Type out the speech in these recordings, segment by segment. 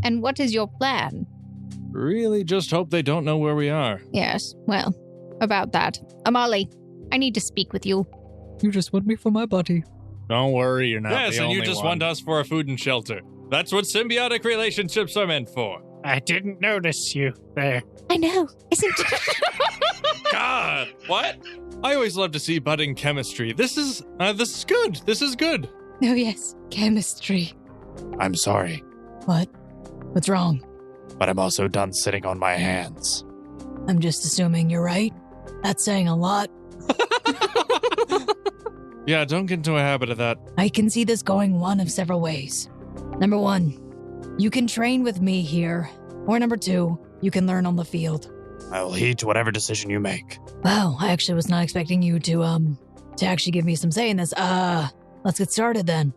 And what is your plan? Really just hope they don't know where we are. Yes, well, about that. Amali, I need to speak with you. You just want me for my buddy. Don't worry, you're not the only one. Yes, and you just want us for a food and shelter. That's what symbiotic relationships are meant for. I didn't notice you there. I know, isn't God, what? I always love to see budding chemistry. This is good. This is good. Oh, yes, chemistry. I'm sorry, What? What's wrong? but I'm also done sitting on my hands. I'm just assuming you're right. That's saying a lot. Yeah, don't get into a habit of that. I can see this going one of several ways. Number 1, you can train with me here. Or number 2, you can learn on the field. I will heed to whatever decision you make. Wow, I actually was not expecting you to actually give me some say in this. Let's get started then.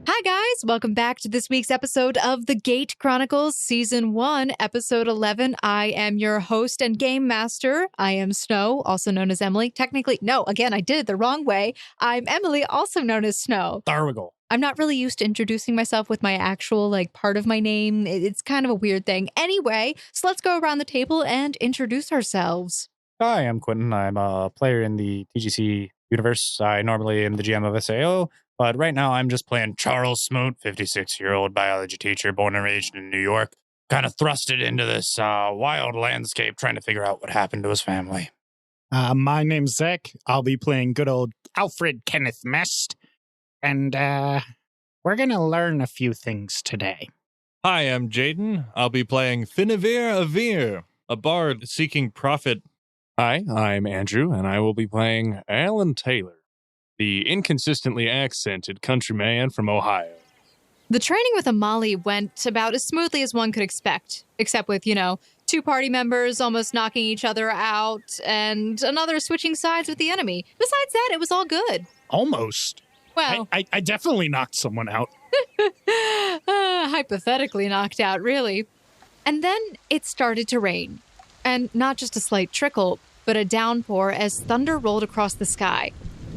Hi, guys. Welcome back to this week's episode of the Gate Chronicles, Season 1, Episode 11. I am your host and game master. I am Snow, also known as Emily. Technically, no, again, I did it the wrong way. I'm Emily, also known as Snow. There we go. I'm not really used to introducing myself with my actual, part of my name. It's kind of a weird thing. Anyway, so let's go around the table and introduce ourselves. Hi, I'm Quentin. I'm a player in the TGC universe. I normally am the GM of SAO, but right now I'm just playing Charles Smoot, 56-year-old biology teacher, born and raised in New York. Kind of thrusted into this wild landscape, trying to figure out what happened to his family. My name's Zach. I'll be playing good old Alfred Kenneth Mest. And we're going to learn a few things today. Hi, I'm Jaden. I'll be playing Finavir Avir, a bard seeking profit. Hi, I'm Andrew, and I will be playing Alan Taylor, the inconsistently accented countryman from Ohio. The training with Amali went about as smoothly as one could expect, except with, 2 party members almost knocking each other out and another switching sides with the enemy. Besides that, it was all good. Almost. Well, I definitely knocked someone out. hypothetically knocked out, really. And then it started to rain. And not just a slight trickle, but a downpour as thunder rolled across the sky.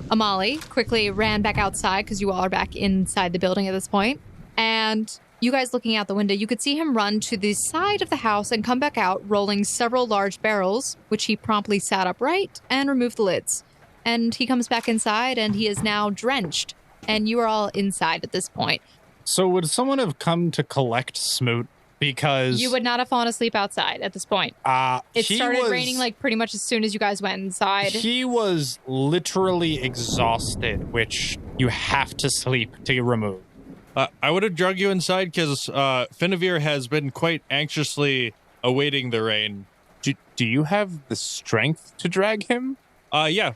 Amali quickly ran back outside because you all are back inside the building at this point. And you guys looking out the window, you could see him run to the side of the house and come back out, rolling several large barrels, which he promptly sat upright and removed the lids. And he comes back inside and he is now drenched. And you are all inside at this point. So would someone have come to collect Smoot? Because You would not have fallen asleep outside at this point. It started raining pretty much as soon as you guys went inside. He was literally exhausted, which you have to sleep to remove. I would have dragged you inside because Finavir has been quite anxiously awaiting the rain. Do you have the strength to drag him? Yeah.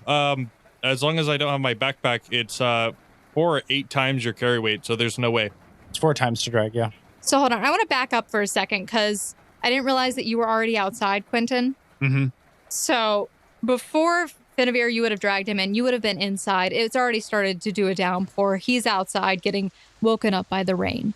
As long as I don't have my backpack, it's 4 or 8 times your carry weight, so there's no way. It's 4 times to drag, yeah. So hold on. I want to back up for a second because I didn't realize that you were already outside, Quentin. Mm-hmm. So before Finavir, you would have dragged him in. You would have been inside. It's already started to do a downpour. He's outside getting woken up by the rain.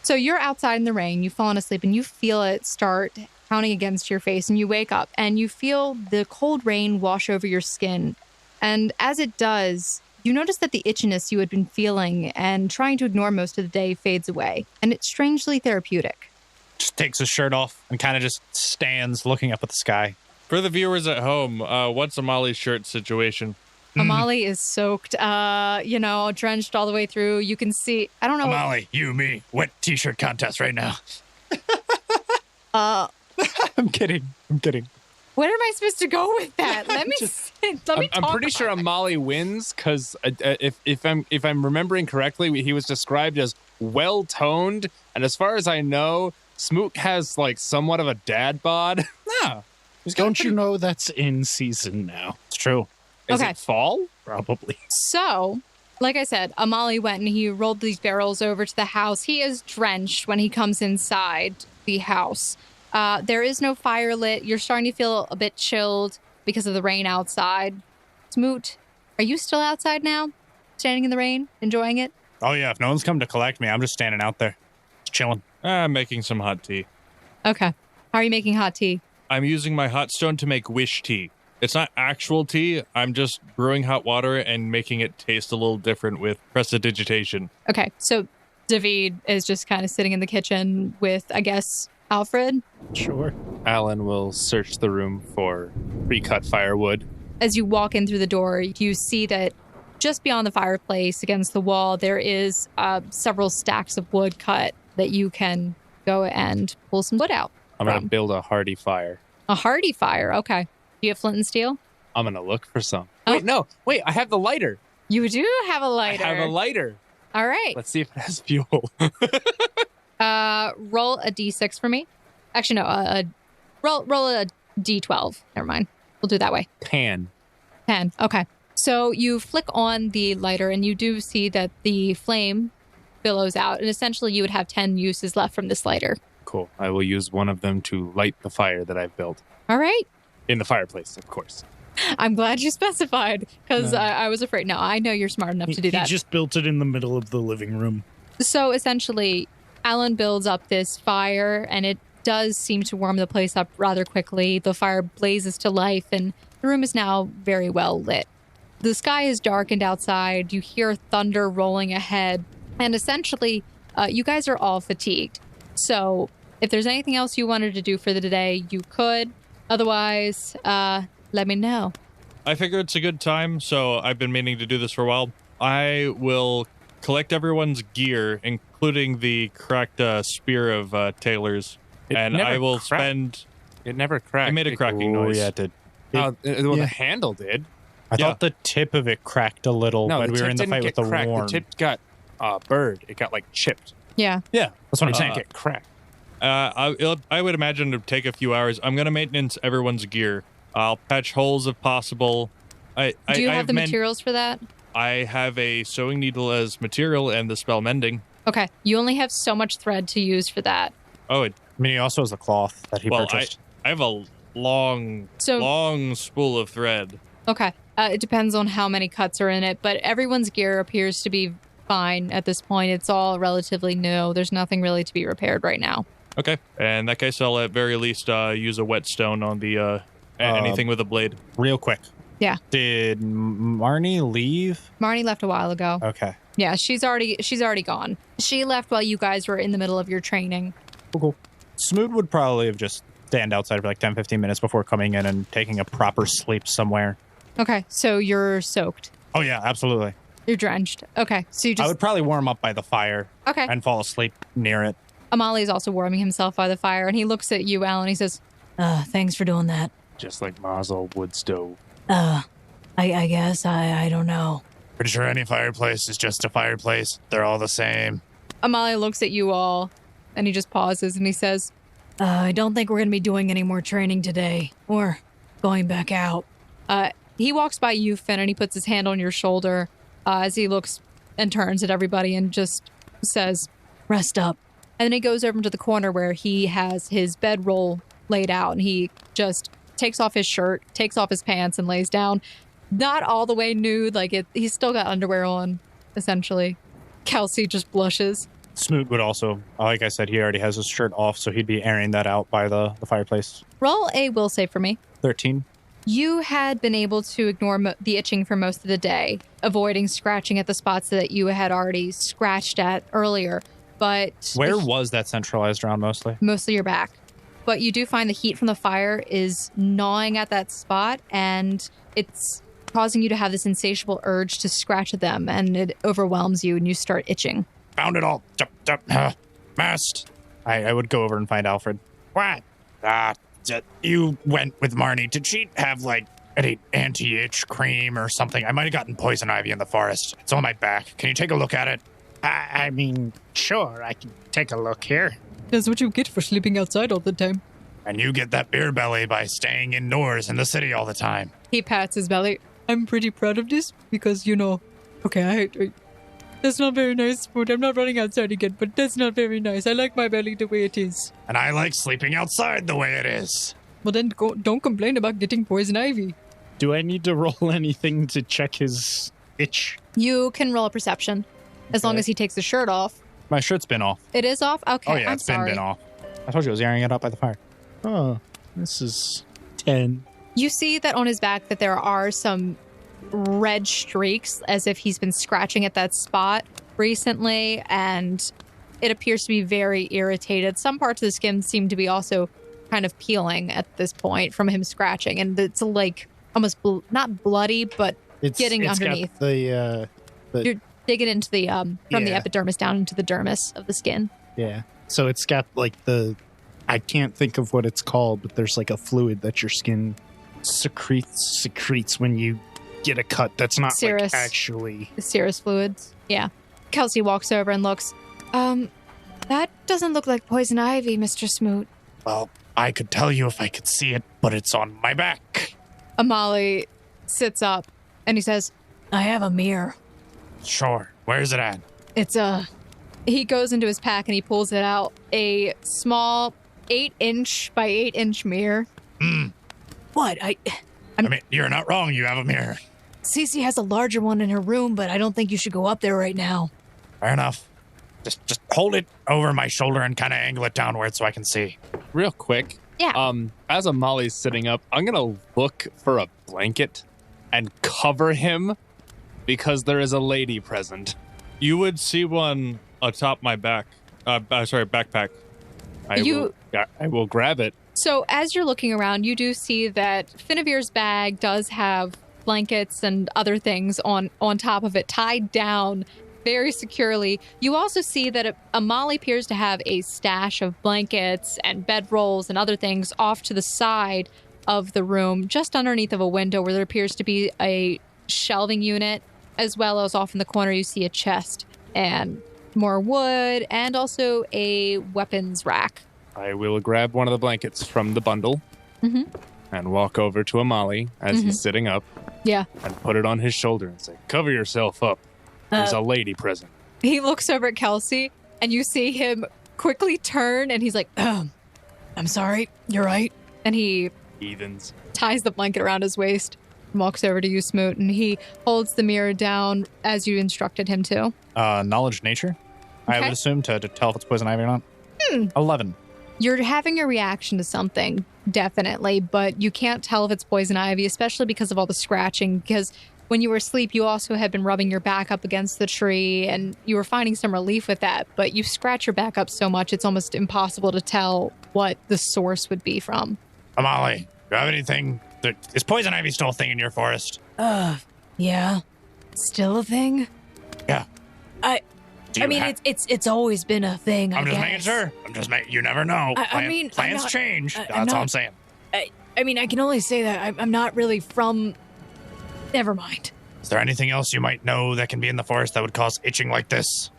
So you're outside in the rain. You've fallen asleep and you feel it start pounding against your face. And you wake up and you feel the cold rain wash over your skin. And as it does, you notice that the itchiness you had been feeling and trying to ignore most of the day fades away, and it's strangely therapeutic. Just takes his shirt off and kind of just stands looking up at the sky. For the viewers at home, what's Amali's shirt situation? Amali is soaked, drenched all the way through. You can see, I don't know. Amali, you, me, wet t-shirt contest right now. I'm kidding. Where am I supposed to go with that? Let me I'm pretty sure Amali wins because if I'm remembering correctly, he was described as well toned, and as far as I know, Smoot has somewhat of a dad bod. No, Don't you know that's in season now? it's true. Is Okay. it fall? Probably. So like I said, Amali went and he rolled these barrels over to the house. He is drenched when he comes inside the house. There is no fire lit. You're starting to feel a bit chilled because of the rain outside. Smoot, are you still outside now? Standing in the rain, enjoying it? Oh, yeah. If no one's come to collect me, I'm just standing out there. Just chilling. I'm making some hot tea. Okay. How are you making hot tea? I'm using my hot stone to make wish tea. It's not actual tea. I'm just brewing hot water and making it taste a little different with prestidigitation. Okay, so David is just kind of sitting in the kitchen with, I guess, Alfred. Sure. Alan will search the room for pre-cut firewood. As you walk in through the door, you see that just beyond the fireplace against the wall, there is several stacks of wood cut that you can go and pull some wood out. I'm going to build a hardy fire. A hardy fire, okay. Do you have flint and steel? I'm going to look for some. Oh. Wait, I have the lighter. You do have a lighter. I have a lighter. All right. Let's see if it has fuel. Roll a d6 for me. Actually, no. Roll a d12. Never mind. We'll do it that way. 10. Okay. So you flick on the lighter and you do see that the flame billows out. And essentially you would have 10 uses left from this lighter. Cool. I will use one of them to light the fire that I've built. All right. In the fireplace, of course. I'm glad you specified because I was afraid. No, I know you're smart enough to do that. He just built it in the middle of the living room. So essentially, Alan builds up this fire and it does seem to warm the place up rather quickly. The fire blazes to life and the room is now very well lit. The sky is darkened outside. You hear thunder rolling ahead. And essentially, you guys are all fatigued. So if there's anything else you wanted to do for the day, you could. Otherwise, let me know. I figure it's a good time, so I've been meaning to do this for a while. I will collect everyone's gear, including the cracked spear of Taylor's, and I will spend... It never cracked. I made a cracking noise. Yeah, it did. The handle did. I thought the tip of it cracked a little when we were in the fight with the worm. The tip got burned. It got like chipped. Yeah. Yeah, that's what I'm saying. Get cracked. I would imagine it would take a few hours. I'm going to maintenance everyone's gear. I'll patch holes if possible. Do you have the materials for that? I have a sewing needle as material and the spell mending. Okay. You only have so much thread to use for that. Oh, I mean, he also has a cloth that he purchased. I have a long spool of thread. Okay. It depends on how many cuts are in it, but everyone's gear appears to be fine at this point. It's all relatively new. There's nothing really to be repaired right now. Okay. In that case, I'll at very least use a whetstone on the anything with a blade. Real quick. Yeah. Did Marnie leave? Marnie left a while ago. Okay. Yeah, she's already gone. She left while you guys were in the middle of your training. Cool. Smoot would probably have just stand outside for like 10, 15 minutes before coming in and taking a proper sleep somewhere. Okay, so you're soaked. Oh, yeah, absolutely. You're drenched. Okay, so you just... I would probably warm up by the fire. Okay. And fall asleep near it. Amali is also warming himself by the fire, and he looks at you, Alan, and he says, Thanks for doing that. Just like Ma's old wood stove. I guess, I don't know. Pretty sure any fireplace is just a fireplace. They're all the same. Amali looks at you all, and he just pauses, and he says, I don't think we're going to be doing any more training today, or going back out. He walks by you, Finn, and he puts his hand on your shoulder as he looks and turns at everybody and just says, Rest up. And then he goes over to the corner where he has his bedroll laid out, and he just takes off his shirt, takes off his pants, and lays down. Not all the way nude, he's still got underwear on, essentially. Kelsey just blushes. Smoot would also, like I said, he already has his shirt off, so he'd be airing that out by the fireplace. Roll a will save for me. 13. You had been able to ignore the itching for most of the day, avoiding scratching at the spots that you had already scratched at earlier. But where was that centralized around mostly? Mostly your back. But you do find the heat from the fire is gnawing at that spot, and it's causing you to have this insatiable urge to scratch at them, and it overwhelms you, and you start itching. Found it all. Mast. I would go over and find Alfred. What? You went with Marnie. Did she have, any anti-itch cream or something? I might have gotten poison ivy in the forest. It's on my back. Can you take a look at it? I mean, sure, I can take a look here. That's what you get for sleeping outside all the time. And you get that beer belly by staying indoors in the city all the time. He pats his belly. I'm pretty proud of this because, Okay, that's not very nice, Smoot. I'm not running outside again, but that's not very nice. I like my belly the way it is. And I like sleeping outside the way it is. Well, then don't complain about getting poison ivy. Do I need to roll anything to check his itch? You can roll a perception, as long as he takes his shirt off. My shirt's been off. It is off? Okay, Oh, yeah, I'm it's sorry. been off. I told you I was airing it up by the fire. Oh, this is 10. You see that on his back that there are some red streaks, as if he's been scratching at that spot recently, and it appears to be very irritated. Some parts of the skin seem to be also kind of peeling at this point from him scratching, and it's like almost not bloody, but It's getting got underneath. The You're digging into the from the Yeah. epidermis down into the dermis of the skin. yeah. So it's got like I can't think of what it's called, but there's like a fluid that your skin secretes when you get a cut. That's not Serous. like actually. The serous fluids. Yeah. Kelsey walks over and looks. That doesn't look like poison ivy, Mr. Smoot. Well, I could tell you if I could see it, but it's on my back. Amali sits up and he says, I have a mirror. Sure. Where's it at? it's he goes into his pack and he pulls it out. A small 8-inch by 8-inch mirror. What? I mean, you're not wrong. You have a mirror. Cece has a larger one in her room, but I don't think you should go up there right now. Fair enough. Just hold it over my shoulder and kind of angle it downward so I can see. Real quick. Yeah. As Amali's sitting up, I'm gonna look for a blanket and cover him because there is a lady present. You would see one atop my back. Backpack. I will grab it. So as you're looking around, you do see that Finnevir's bag does have blankets and other things on top of it, tied down very securely. You also see that Amali appears to have a stash of blankets and bedrolls and other things off to the side of the room, just underneath of a window where there appears to be a shelving unit, as well as off in the corner you see a chest and more wood and also a weapons rack. I will grab one of the blankets from the bundle and walk over to Amali as he's sitting up Yeah. and put it on his shoulder and say, cover yourself up. There's a lady present. He looks over at Kelsey and you see him quickly turn and he's like, I'm sorry. You're right. and he Heathens. ties the blanket around his waist, walks over to you, Smoot, and he holds the mirror down as you instructed him to. Knowledge nature, I Okay. would assume, to tell if it's poison ivy or not. 11. You're having a reaction to something, definitely, but you can't tell if it's poison ivy, especially because of all the scratching, because when you were asleep, you also had been rubbing your back up against the tree, and you were finding some relief with that, but you scratch your back up so much, it's almost impossible to tell what the source would be from. Amali, do you have anything? Is poison ivy still a thing in your forest? Yeah. Still a thing? Yeah. Do you It's always been a thing. I'm I just guess. making sure. You never know. Plans I'm not- change. I'm That's all not- I'm saying. I mean, I can only say that I'm not really from. Never mind. Is there anything else you might know that can be in the forest that would cause itching like this?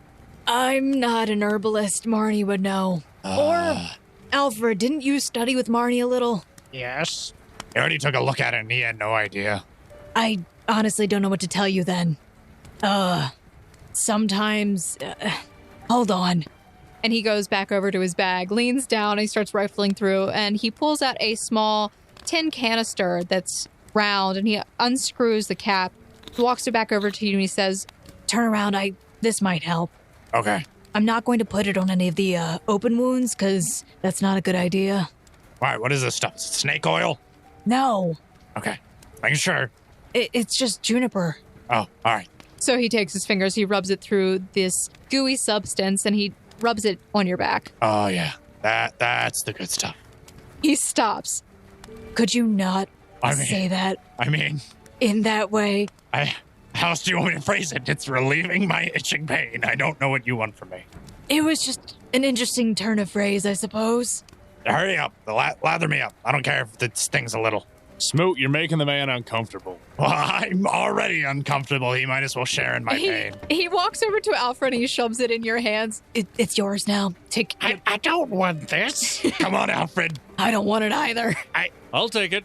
I'm not an herbalist. Marnie would know. Or Alfred, didn't you study with Marnie a little? Yes. He already took a look at it and he had no idea. I honestly don't know what to tell you then. Sometimes. Hold on. And he goes back over to his bag, leans down, and he starts rifling through, and he pulls out a small tin canister that's round, and he unscrews the cap, walks it back over to you, and he says, Turn around. This might help. Okay. I'm not going to put it on any of the open wounds, because that's not a good idea. Why? What is this stuff? Is it snake oil? No. Okay. Making sure. It's just juniper. Oh, all right. So he takes his fingers, he rubs it through this gooey substance, and he rubs it on your back. Oh, yeah. That's the good stuff. He stops. Could you not say that in that way? How else do you want me to phrase it? It's relieving my itching pain. I don't know what you want from me. It was just an interesting turn of phrase, I suppose. Hurry up. Lather me up. I don't care if it stings a little. Smoot, you're making the man uncomfortable. Well, I'm already uncomfortable. He might as well share in my pain. He walks over to Alfred and he shoves it in your hands. It's yours now. Take it. I don't want this. Come on, Alfred. I don't want it either. I'll take it.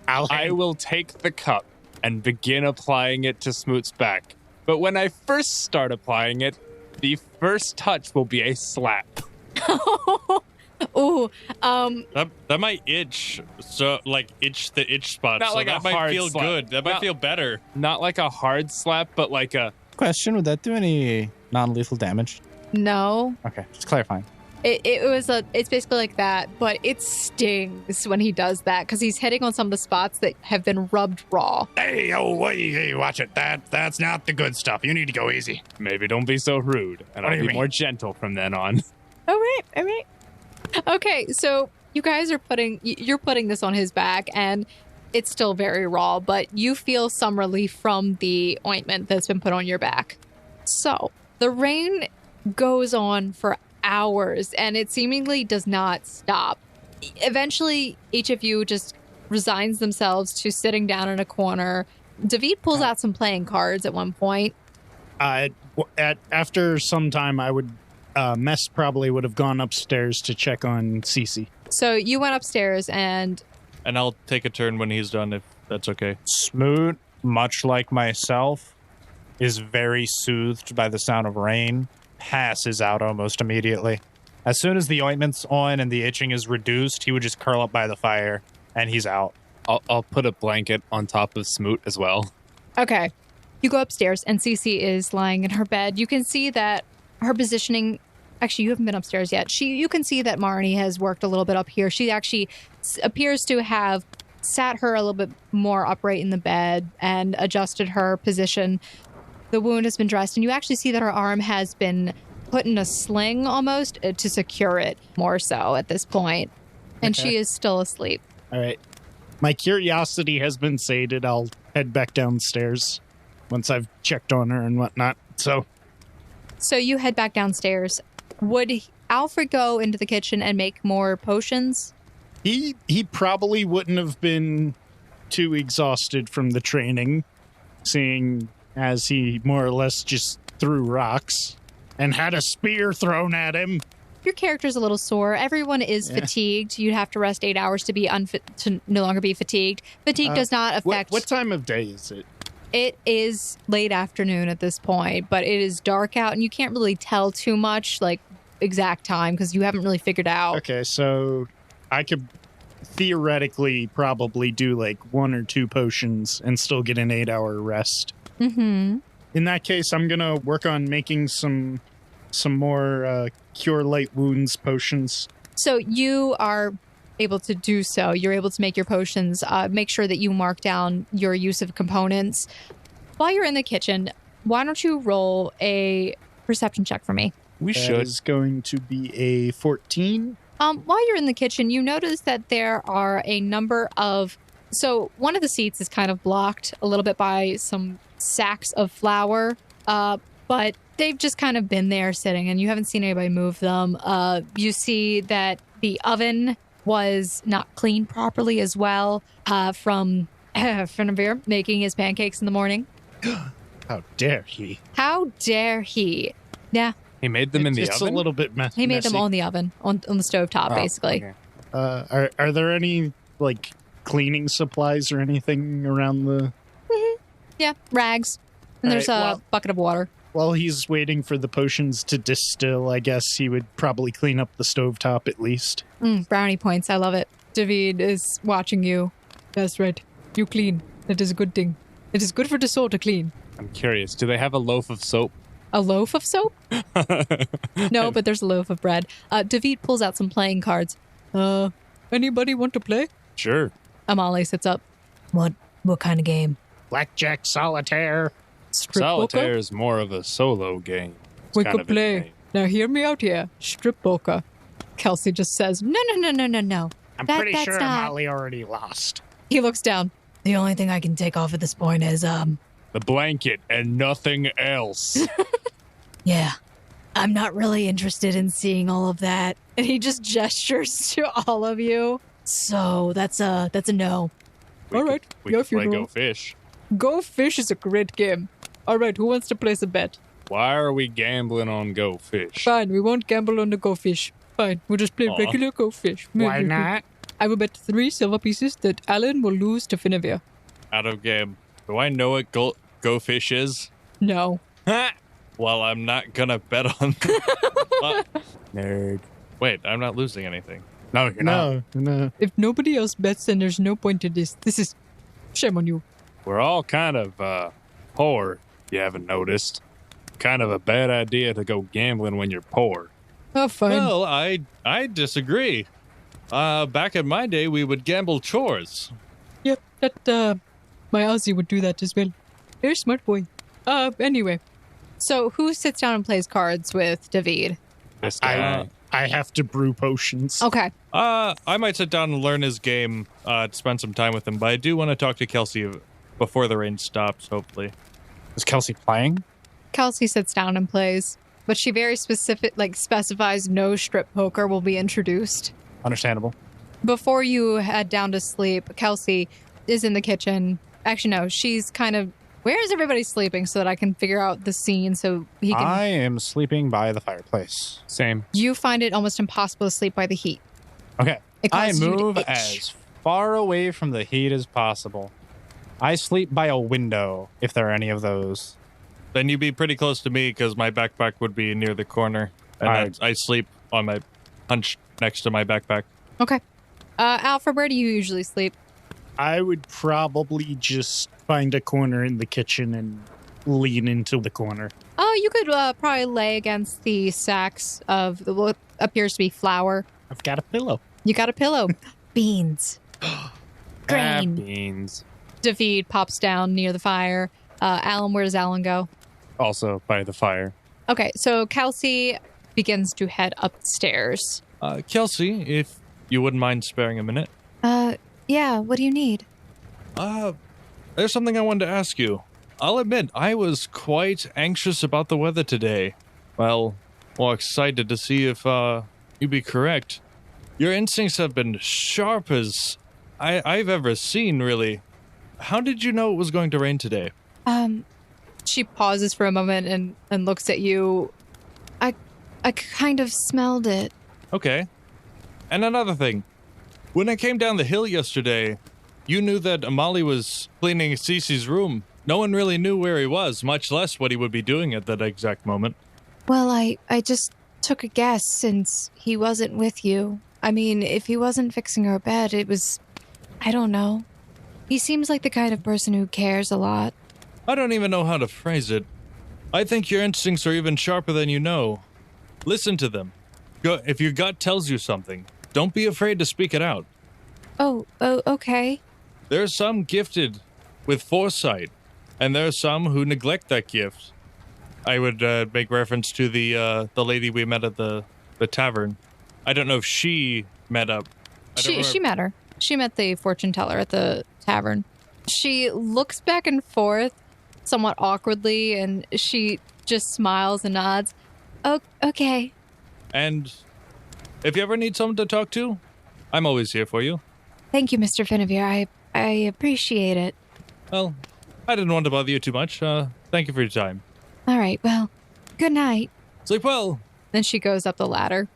I will take the cup and begin applying it to Smoot's back. but when I first start applying it, the first touch will be a slap. Ooh, that might itch. So itch the itch spot. Not so like that a might hard feel slap. good. That might feel better. Not like a hard slap, but like a... Question, would that do any non-lethal damage? no. Okay, just clarifying. It's basically like that, but it stings when he does that because he's hitting on some of the spots that have been rubbed raw. Hey, watch it. That's not the good stuff. You need to go easy. Maybe don't be so rude, and What do I'll you be mean? more gentle from then on. All right. Okay, so you guys you're putting this on his back, and it's still very raw, but you feel some relief from the ointment that's been put on your back. So the rain goes on for hours, and it seemingly does not stop. Eventually, each of you just resigns themselves to sitting down in a corner. David pulls out some playing cards at one point. After some time, I would... Mess probably would have gone upstairs to check on Cece. So you went upstairs, and I'll take a turn when he's done, if that's okay. Smoot, much like myself, is very soothed by the sound of rain, passes out almost immediately. As soon as the ointment's on and the itching is reduced, he would just curl up by the fire, and he's out. I'll put a blanket on top of Smoot as well. okay, you go upstairs, and Cece is lying in her bed. You can see that her positioning... Actually, you haven't been upstairs yet. You can see that Marnie has worked a little bit up here. She actually appears to have sat her a little bit more upright in the bed and adjusted her position. The wound has been dressed, and you actually see that her arm has been put in a sling almost to secure it more so at this point. And Okay. she is still asleep. All right. My curiosity has been sated. I'll head back downstairs once I've checked on her and whatnot. So you head back downstairs. Would Alfred go into the kitchen and make more potions? he probably wouldn't have been too exhausted from the training, seeing as he more or less just threw rocks and had a spear thrown at him. Your character's a little sore. Everyone is fatigued. You'd have to rest 8 hours to be to no longer be fatigued. Fatigue does not affect... What time of day is it? It is late afternoon at this point, but it is dark out, and you can't really tell too much, like, exact time, because you haven't really figured out. Okay, so I could theoretically probably do like 1 or 2 potions and still get an 8-hour rest. Mm-hmm. In that case, I'm gonna work on making some more cure light wounds potions. So you are able to do so. You're able to make your potions. Make sure that you mark down your use of components. While you're in the kitchen, why don't you roll a perception check for me? We That should. is going to be a 14. While you're in the kitchen, you notice that there are a number of... So one of the seats is kind of blocked a little bit by some sacks of flour, but they've just kind of been there sitting, and you haven't seen anybody move them. You see that the oven was not cleaned properly as well from Finavir making his pancakes in the morning. How dare he? How dare he? Yeah, He made them in the It's oven? a little bit he made them messy. on the oven, on the stovetop, basically. okay. Are there any like cleaning supplies or anything around the... Yeah, rags. And All there's right, a well- bucket of water. While he's waiting for the potions to distill, I guess he would probably clean up the stovetop at least. Brownie points. I love it. David is watching you. That's right. You clean. That is a good thing. It is good for the soul to clean. I'm curious. Do they have a loaf of soap? A loaf of soap? No, but there's a loaf of bread. David pulls out some playing cards. Anybody want to play? Sure. Amali sits up. What kind of game? Blackjack, solitaire. Strip Solitaire poker? is more of a solo game. It's We kind could of in play. the name. Now hear me out here. Strip poker. Kelsey just says, no. I'm That- pretty that's sure not- Molly already lost. He looks down. The only thing I can take off at this point is, The blanket and nothing else. yeah. I'm not really interested in seeing all of that. And he just gestures to all of you. So that's a no. All right. We Your could play funeral. Go Fish. Go Fish is a great game. All right, who wants to place a bet? Why are we gambling on Go Fish? Fine, we won't gamble on the Go Fish. Fine, we'll just play Aw. regular Go Fish. Why not? I will bet 3 silver pieces that Alan will lose to Finavir. Out of game. Do I know what Go Fish is? No. Well, I'm not gonna bet on. Nerd. Wait, I'm not losing anything. No, you're not. No. If nobody else bets, then there's no point to this. This is shame on you. We're all kind of poor, if you haven't noticed. Kind of a bad idea to go gambling when you're poor. Oh, fine. Well, I disagree. Back in my day, we would gamble chores. Yep, that, my Aussie would do that as well. Very smart boy. Anyway. So, who sits down and plays cards with David? This guy. I have to brew potions. Okay. I might sit down and learn his game, to spend some time with him, but I do want to talk to Kelsey before the rain stops, hopefully. Is Kelsey playing? Kelsey sits down and plays, but she very specifies no strip poker will be introduced. Understandable. Before you head down to sleep, Kelsey is in the kitchen. Actually, no, she's kind of... Where is everybody sleeping so that I can figure out the scene so he can... I am sleeping by the fireplace. Same. You find it almost impossible to sleep by the heat. Okay. It I causes you to move itch. as far away from the heat as possible. I sleep by a window, if there are any of those. Then you'd be pretty close to me because my backpack would be near the corner. And I sleep on my hunch next to my backpack. Okay. Alfred, where do you usually sleep? I would probably just find a corner in the kitchen and lean into the corner. Oh, you could probably lay against the sacks of what appears to be flour. I've got a pillow. You got a pillow. Beans. Grain. Beans. David pops down near the fire. Alan, where does Alan go? Also by the fire. Okay, so Kelsey begins to head upstairs. Kelsey, if you wouldn't mind sparing a minute. Yeah, what do you need? There's something I wanted to ask you. I'll admit, I was quite anxious about the weather today. Well, more excited to see if you'd be correct. Your instincts have been sharp as I've ever seen, really. How did you know it was going to rain today? She pauses for a moment and looks at you. I kind of smelled it. Okay. And another thing. When I came down the hill yesterday, you knew that Amali was cleaning Cece's room. No one really knew where he was, much less what he would be doing at that exact moment. Well, I just took a guess since he wasn't with you. I mean, if he wasn't fixing her bed, it was... I don't know. He seems like the kind of person who cares a lot. I don't even know how to phrase it. I think your instincts are even sharper than you know. Listen to them. If your gut tells you something, don't be afraid to speak it out. Oh, okay. There are some gifted with foresight, and there are some who neglect that gift. I would make reference to the lady we met at the tavern. I don't know if she met up. She met her. She met the fortune teller at the tavern. She looks back and forth somewhat awkwardly, and she just smiles and nods. Oh, okay. And if you ever need someone to talk to, I'm always here for you. Thank you, Mr. Finnevier. I appreciate it. Well, I didn't want to bother you too much. Thank you for your time. All right, well, good night. Sleep well. Then she goes up the ladder.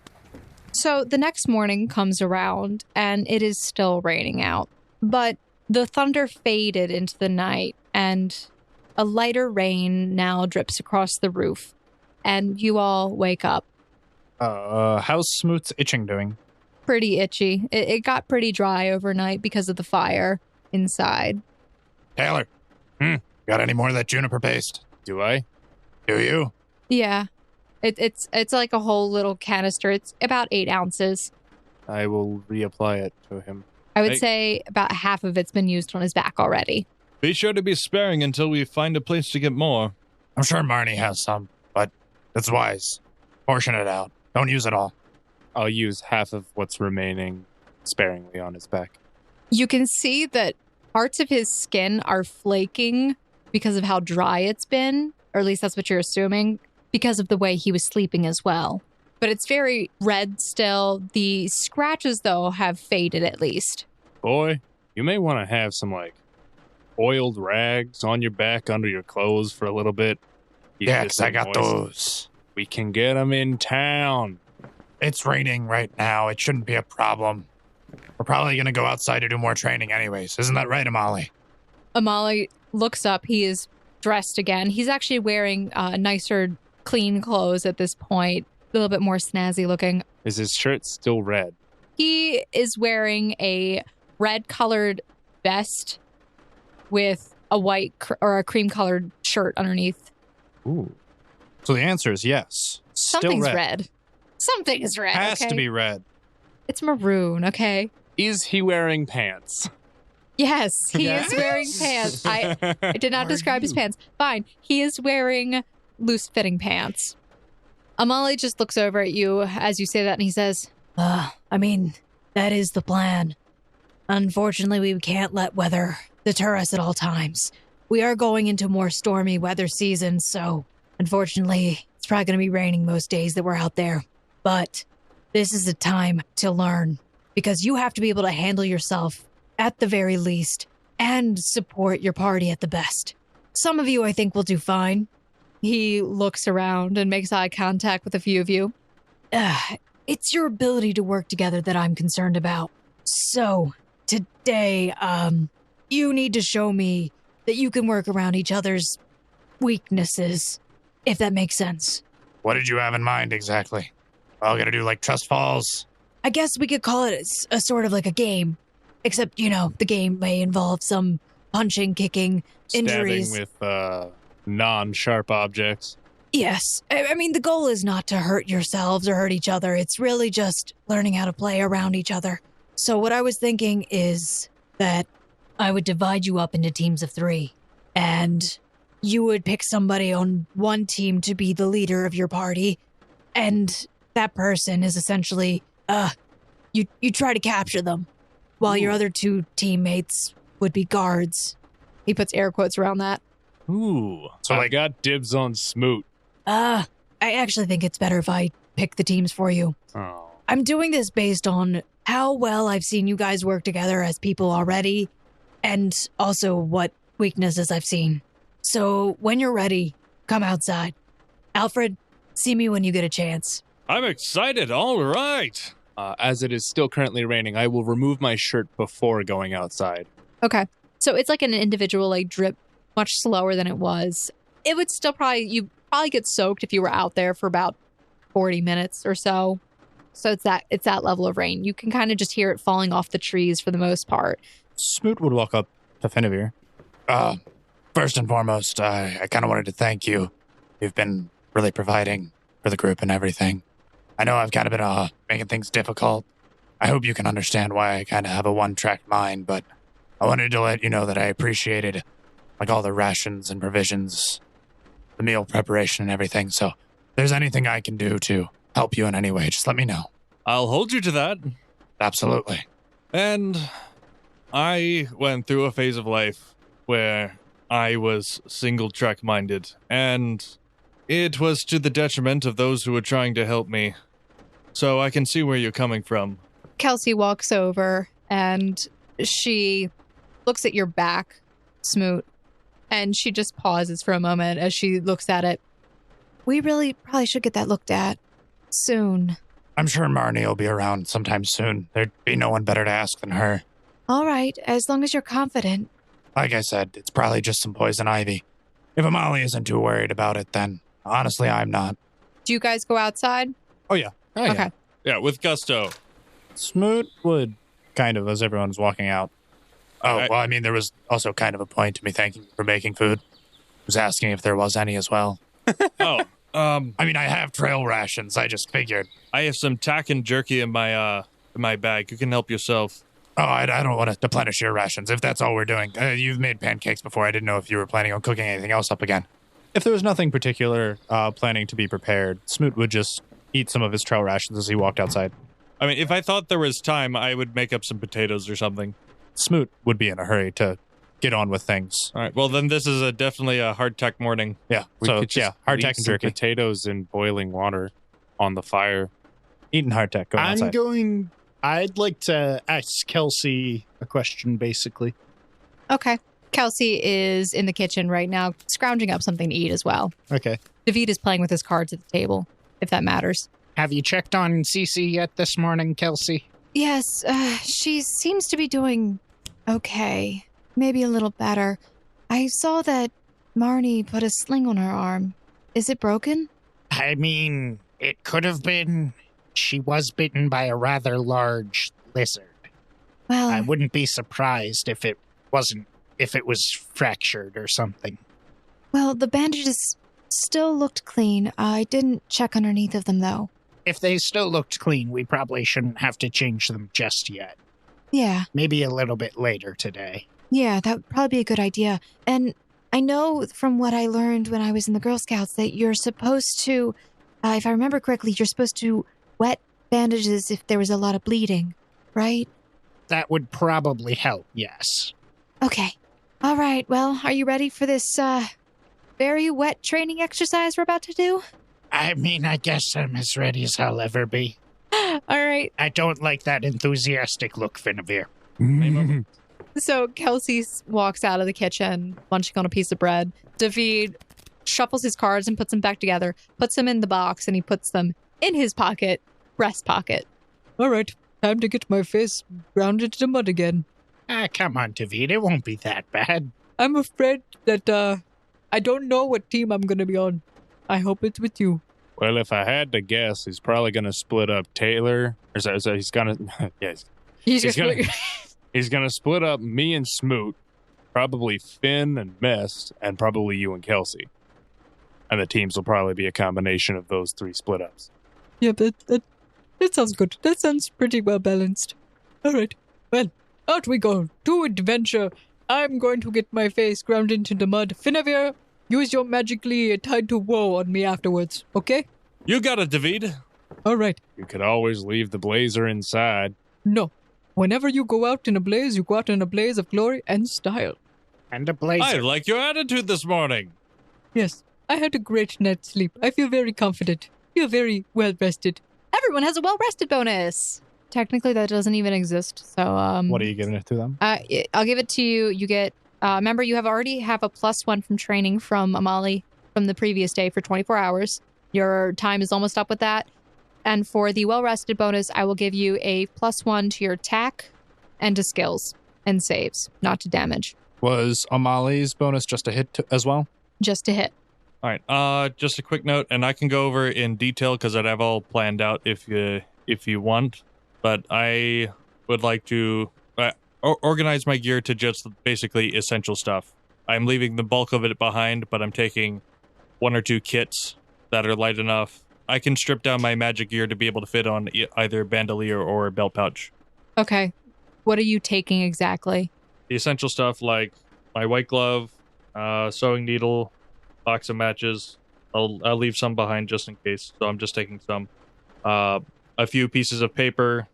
So the next morning comes around, and it is still raining out. But the thunder faded into the night, and a lighter rain now drips across the roof. And you all wake up. How's Smoot's itching doing? Pretty itchy. It got pretty dry overnight because of the fire inside. Taylor, got any more of that juniper paste? Do I? Do you? Yeah. It's like a whole little canister. It's about 8 ounces. I will reapply it to him. I would Hey. say about half of it's been used on his back already. Be sure to be sparing until we find a place to get more. I'm sure Marnie has some, but it's wise. Portion it out. Don't use it all. I'll use half of what's remaining sparingly on his back. You can see that parts of his skin are flaking because of how dry it's been, or at least that's what you're assuming, because of the way he was sleeping as well. But it's very red still. The scratches, though, have faded at least. Boy, you may want to have some, oiled rags on your back under your clothes for a little bit. Keep Yeah, this 'cause I got moist. those. We can get them in town. It's raining right now. It shouldn't be a problem. We're probably going to go outside to do more training anyways. Isn't that right, Amali? Amali looks up. He is dressed again. He's actually wearing nicer, clean clothes at this point, a little bit more snazzy looking. Is his shirt still red? He is wearing a red-colored vest with a white or a cream-colored shirt underneath. Ooh. So the answer is yes. Something's red. Something is red. Has to be red. It's maroon, okay? Is he wearing pants? Yes, he is wearing pants. I did not describe his pants. Fine. He is wearing loose-fitting pants. Amali just looks over at you as you say that, and he says, I mean, that is the plan. Unfortunately, we can't let weather deter us at all times. We are going into more stormy weather season, so unfortunately, it's probably going to be raining most days that we're out there. But this is a time to learn, because you have to be able to handle yourself at the very least and support your party at the best. Some of you, I think, will do fine. He looks around and makes eye contact with a few of you. It's your ability to work together that I'm concerned about. So, today, you need to show me that you can work around each other's weaknesses, if that makes sense. What did you have in mind exactly? All gonna do like trust falls? I guess we could call it a sort of like a game. Except, the game may involve some punching, kicking, injuries. Stabbing with non-sharp objects. Yes. I mean, the goal is not to hurt yourselves or hurt each other. It's really just learning how to play around each other. So what I was thinking is that I would divide you up into teams of 3. And you would pick somebody on one team to be the leader of your party. And that person is essentially, you try to capture them. While your other 2 teammates would be guards. He puts air quotes around that. Ooh. So I got dibs on Smoot. I actually think it's better if I pick the teams for you. Oh. I'm doing this based on how well I've seen you guys work together as people already, and also what weaknesses I've seen. So when you're ready, come outside. Alfred, see me when you get a chance. I'm excited. All right. As it is still currently raining, I will remove my shirt before going outside. Okay. So it's like an individual drip, much slower than it was. It would still you'd probably get soaked if you were out there for about 40 minutes or so. So it's that level of rain. You can kind of just hear it falling off the trees for the most part. Smoot would walk up to Finavir. First and foremost, I kind of wanted to thank you. You've been really providing for the group and everything. I know I've kind of been making things difficult. I hope you can understand why I kind of have a one-track mind, but I wanted to let you know that I appreciated all the rations and provisions, the meal preparation and everything. So if there's anything I can do to help you in any way, just let me know. I'll hold you to that. Absolutely. And I went through a phase of life where I was single-track minded, and it was to the detriment of those who were trying to help me. So I can see where you're coming from. Kelsey walks over and she looks at your back, Smoot, and she just pauses for a moment as she looks at it. We really probably should get that looked at soon. I'm sure Marnie will be around sometime soon. There'd be no one better to ask than her. All right, as long as you're confident. Like I said, it's probably just some poison ivy. If Amali isn't too worried about it, then honestly, I'm not. Do you guys go outside? Oh, yeah. Okay. Yeah, with gusto. Smoot would kind of, as everyone's walking out. Oh, well, I mean, there was also kind of a point to me thanking you for making food. I was asking if there was any as well. I mean, I have trail rations. I just figured. I have some tack and jerky in my bag. You can help yourself. Oh, I don't want to deplenish your rations, if that's all we're doing. You've made pancakes before. I didn't know if you were planning on cooking anything else up again. If there was nothing particular planning to be prepared, Smoot would just eat some of his trail rations as he walked outside. I mean, if I thought there was time, I would make up some potatoes or something. Smoot would be in a hurry to get on with things. All right. Well, then this is definitely a hardtack morning. Yeah. Hardtack and jerky. Potatoes in boiling water on the fire. Eating hardtack. Going outside. I'd like to ask Kelsey a question, basically. Okay. Kelsey is in the kitchen right now, scrounging up something to eat as well. Okay. David is playing with his cards at the table, if that matters. Have you checked on Cece yet this morning, Kelsey? Yes, she seems to be doing okay. Maybe a little better. I saw that Marnie put a sling on her arm. Is it broken? I mean, it could have been. She was bitten by a rather large lizard. Well, I wouldn't be surprised if it was fractured or something. well, the bandages still looked clean. I didn't check underneath of them, though. If they still looked clean, we probably shouldn't have to change them just yet. Yeah. Maybe a little bit later today. Yeah, that would probably be a good idea. And I know from what I learned when I was in the Girl Scouts that you're supposed to, if I remember correctly, you're supposed to wet bandages if there was a lot of bleeding, right? That would probably help, yes. Okay. All right. Well, are you ready for this very wet training exercise we're about to do? I mean, I guess I'm as ready as I'll ever be. All right. I don't like that enthusiastic look, Finavir. So Kelsey walks out of the kitchen, munching on a piece of bread. David shuffles his cards and puts them back together, puts them in the box, and he puts them in his pocket, breast pocket. All right, time to get my face grounded to mud again. Come on, David, it won't be that bad. I'm afraid that I don't know what team I'm going to be on. I hope it's with you. Well, if I had to guess, he's probably going to split up Taylor. Or so he's going to... Yes. He's going to... He's going to split up me and Smoot, probably Finn and Mist, and probably you and Kelsey. And the teams will probably be a combination of those three split-ups. Yeah, that sounds good. That sounds pretty well balanced. All right, well, out we go. To adventure. I'm going to get my face ground into the mud. Finavir, use your magically tied to woe on me afterwards, okay? You got it, David. All right. You could always leave the blazer inside. No. Whenever you go out in a blaze, you go out in a blaze of glory and style. And a blazer. I like your attitude this morning. Yes, I had a great night's sleep. I feel very confident. Feel very well rested. Everyone has a well-rested bonus. Technically, that doesn't even exist. So, What are you giving it to them? I'll give it to you. You get, remember, you already have a +1 from training from Amali from the previous day for 24 hours. Your time is almost up with that. And for the well-rested bonus, I will give you a +1 to your attack and to skills and saves, not to damage. Was Amali's bonus just a hit as well? Just to hit. All right. Just a quick note, and I can go over in detail because I'd have all planned out if you want. But I would like to organize my gear to just basically essential stuff. I'm leaving the bulk of it behind, but I'm taking 1 or 2 kits that are light enough. I can strip down my magic gear to be able to fit on either bandolier or belt pouch. Okay. What are you taking exactly? The essential stuff like my white glove, sewing needle, box of matches. I'll leave some behind just in case, so I'm just taking some. A few pieces of paper,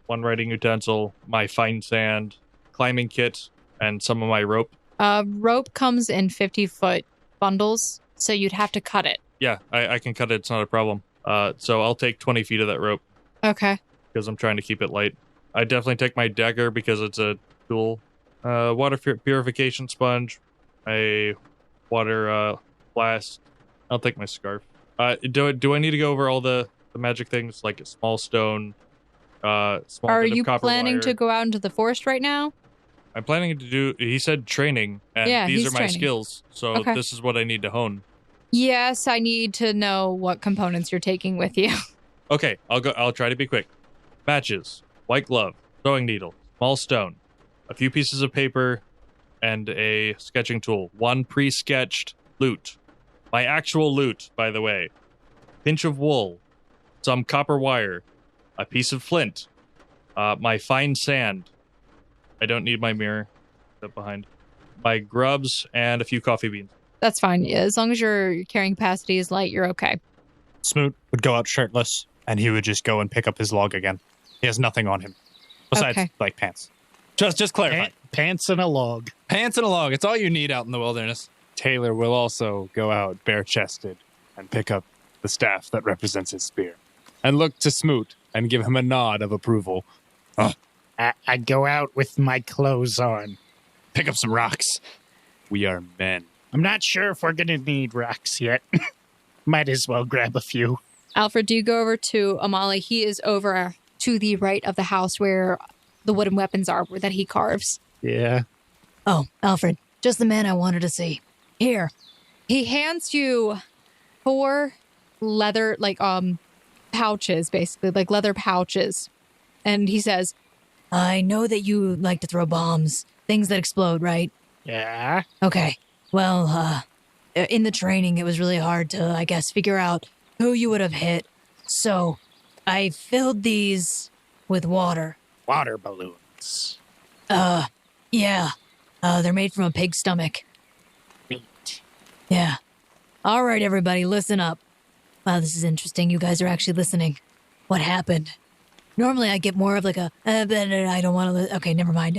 1 writing utensil, my fine sand, climbing kit, and some of my rope. Rope comes in 50-foot bundles, so you'd have to cut it. Yeah, I can cut it. It's not a problem. So I'll take 20 feet of that rope. Okay. Because I'm trying to keep it light. I definitely take my dagger because it's a tool. Water purification sponge. A water flask. I'll take my scarf. Do I need to go over all the magic things like a small stone, small Are bit of you copper planning wire? to go out into the forest right now? I'm planning to do. He said training, and Yeah, these he's are my training. skills. So Okay. this is what I need to hone. Yes, I need to know what components you're taking with you. Okay, I'll try to be quick. Matches, white glove, sewing needle, small stone, a few pieces of paper, and a sketching tool. 1 pre-sketched loot. My actual loot, by the way. Pinch of wool, some copper wire, a piece of flint, my fine sand. I don't need my mirror. That behind. My grubs and a few coffee beans. That's fine. Yeah, as long as your carrying capacity is light, you're okay. Smoot would go out shirtless, and he would just go and pick up his log again. He has nothing on him. Besides, Okay. like, pants. Just clarify. Pants and a log. Pants and a log. It's all you need out in the wilderness. Taylor will also go out bare-chested and pick up the staff that represents his spear and look to Smoot and give him a nod of approval. I go out with my clothes on. Pick up some rocks. We are men. I'm not sure if we're going to need rocks yet. Might as well grab a few. Alfred, do you go over to Amali? He is over to the right of the house where the wooden weapons are that he carves. Yeah. Oh, Alfred, just the man I wanted to see. Here. He hands you 4 leather, pouches, basically, like leather pouches. And he says, I know that you like to throw bombs, things that explode, right? Yeah. Okay. Well, in the training, it was really hard to, I guess, figure out who you would have hit. So I filled these with water. Water balloons. Yeah. They're made from a pig's stomach. Meat. Yeah. All right, everybody, listen up. Wow, this is interesting. You guys are actually listening. What happened? Normally I get more of like a, I don't want to, okay, never mind.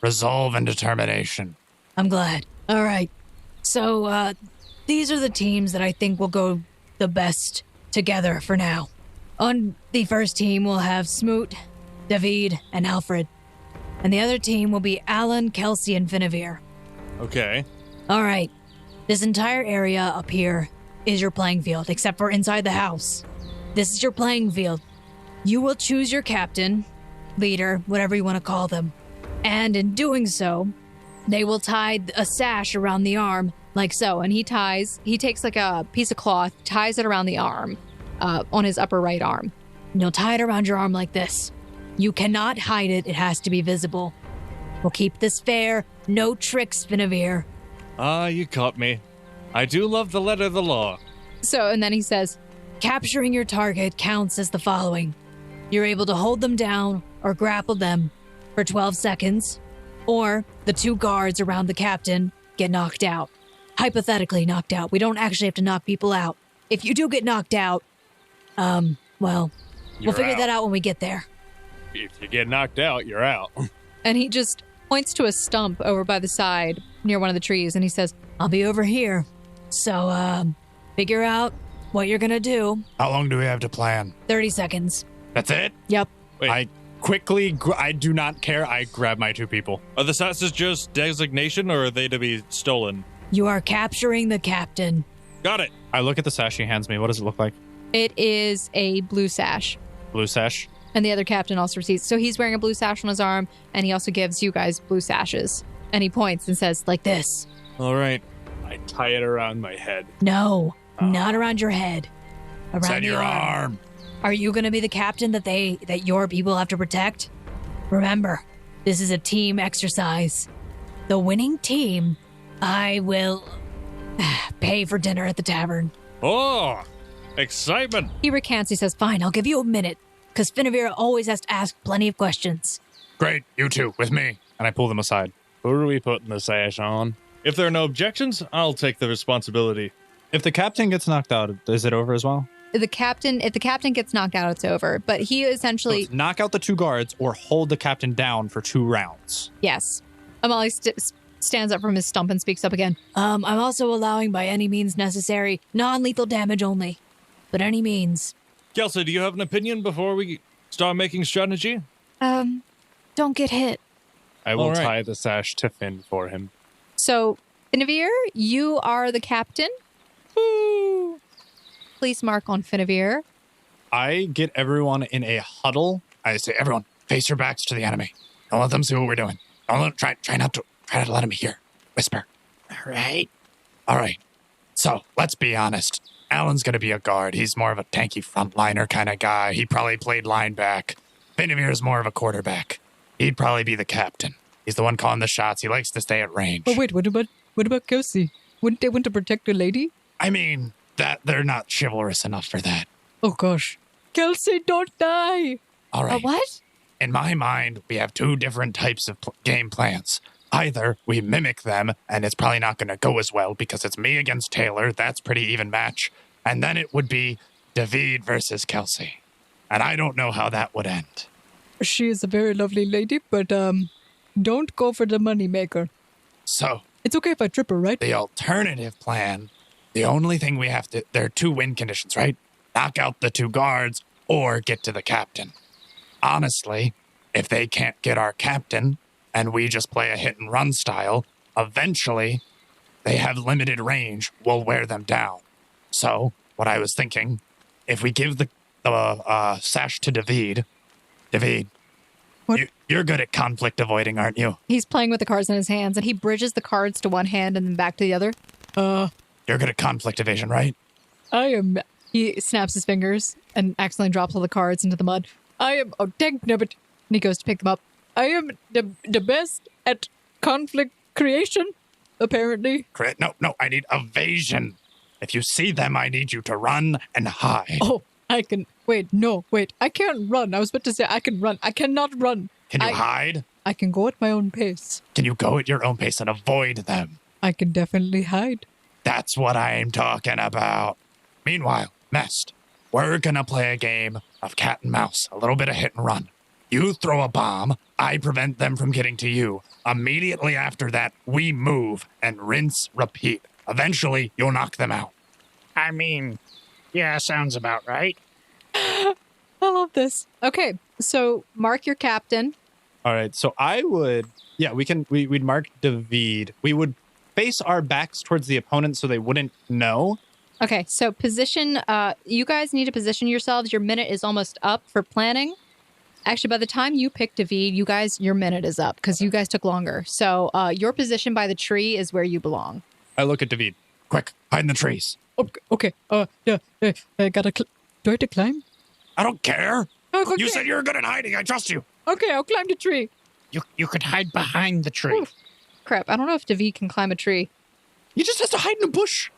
Resolve and determination. I'm glad. All right. So, these are the teams that I think will go the best together for now. On the first team, we'll have Smoot, David, and Alfred. And the other team will be Alan, Kelsey, and Finavir. Okay. All right. This entire area up here is your playing field, except for inside the house. This is your playing field. You will choose your captain, leader, whatever you want to call them. And in doing so, they will tie a sash around the arm, like so. And he takes like a piece of cloth, ties it around the arm, on his upper right arm. And you'll tie it around your arm like this. You cannot hide it. It has to be visible. We'll keep this fair. No tricks, Finavir. You caught me. I do love the letter of the law. so, and then he says, Capturing your target counts as the following. You're able to hold them down or grapple them for 12 seconds, or the 2 guards around the captain get knocked out. Hypothetically knocked out. We don't actually have to knock people out. If you do get knocked out, we'll figure that out when we get there. If you get knocked out, you're out. and he just points to a stump over by the side near one of the trees, and he says, I'll be over here. So, figure out what you're gonna do. How long do we have to plan? 30 seconds. That's it? Yep. Wait. I quickly, I do not care. I grab my 2 people. Are the sashes just designation, or are they to be stolen? You are capturing the captain. Got it. I look at the sash he hands me. What does it look like? it is a blue sash. Blue sash? And the other captain also receives. So he's wearing a blue sash on his arm, and he also gives you guys blue sashes. And he points and says, like this. All right. I tie it around my head. No, not around your head. Around It's in the your arm. Are you going to be the captain that your people have to protect? Remember, this is a team exercise. The winning team, I will pay for dinner at the tavern. Oh, excitement. He recants. He says, Fine, I'll give you a minute, because Finavir always has to ask plenty of questions. Great, you 2, with me. And I pull them aside. Who are we putting the sash on? If there are no objections, I'll take the responsibility. If the captain gets knocked out, is it over as well? if the captain gets knocked out, it's over. But he essentially... So it's knock out the 2 guards or hold the captain down for 2 rounds. Yes. Amali stands up from his stump and speaks up again. I'm also allowing by any means necessary, non-lethal damage only. But any means. Kelsey, do you have an opinion before we start making strategy? Don't get hit. I will All right. tie the sash to Finn for him. So, Finavir, you are the captain. Woo! Please mark on Finavir. I get everyone in a huddle. I say, everyone, face your backs to the enemy. Don't let them see what we're doing. Try not to let them hear. Whisper. All right. So, let's be honest. Alan's going to be a guard. He's more of a tanky frontliner kind of guy. He probably played lineback. Finavir's more of a quarterback. He'd probably be the captain. He's the one calling the shots. He likes to stay at range. But wait, what about Kelsey? Wouldn't they want to protect a lady? I mean, that they're not chivalrous enough for that. Oh gosh. Kelsey, don't die! All right. What? In my mind, we have 2 different types of game plans. Either we mimic them, and it's probably not going to go as well because it's me against Taylor. That's pretty even match. And then it would be David versus Kelsey. And I don't know how that would end. She is a very lovely lady, but don't go for the moneymaker. So, It's okay if I trip her, right? the alternative plan, the only thing we have to... There are 2 win conditions, right? Knock out the 2 guards or get to the captain. Honestly, if they can't get our captain and we just play a hit and run style, eventually they have limited range. We'll wear them down. So, what I was thinking, if we give the sash to David, What? you're good at conflict avoiding, aren't you? He's playing with the cards in his hands, and he bridges the cards to one hand and then back to the other. You're good at conflict evasion, right? I am. He snaps his fingers and accidentally drops all the cards into the mud. I am. Oh, dang nabbit. And he goes to pick them up. I am the best at conflict creation, apparently. No, I need evasion. If you see them, I need you to run and hide. Oh, I can. Wait, I can't run. I was about to say I can run. I cannot run. Can you hide? I can go at my own pace. Can you go at your own pace and avoid them? I can definitely hide. That's what I'm talking about. Meanwhile, Mest, we're gonna play a game of cat and mouse, a little bit of hit and run. You throw a bomb, I prevent them from getting to you. Immediately after that, we move and rinse, repeat. Eventually, you'll knock them out. I mean, yeah, sounds about right. I love this. Okay, so mark your captain. All right, so I would, we'd mark David. We would face our backs towards the opponent so they wouldn't know. Okay, so position, you guys need to position yourselves. Your minute is almost up for planning. Actually, by the time you pick David, your minute is up because you guys took longer. So your position by the tree is where you belong. I look at David. Quick, hide in the trees. Okay. Yeah. I gotta. Do I have to climb? I don't care. Okay. You said you were good at hiding. I trust you. Okay, I'll climb the tree. You could hide behind the tree. Oof. Crap, I don't know if David can climb a tree. He just has to hide in a bush.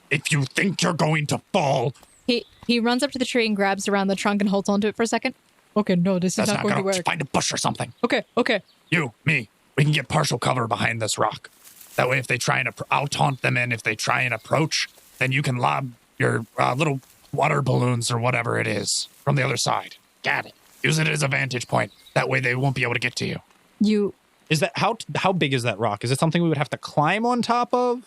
If you think you're going to fall. He runs up to the tree and grabs around the trunk and holds onto it for a second. Okay, no, this is not going to work. Find a bush or something. Okay. You, me, we can get partial cover behind this rock. That way, if they try and I'll taunt them in. If they try and approach, then you can lob your little water balloons or whatever it is from the other side. Got it. Use it as a vantage point. That way, they won't be able to get to you. Is that how big is that rock? Is it something we would have to climb on top of?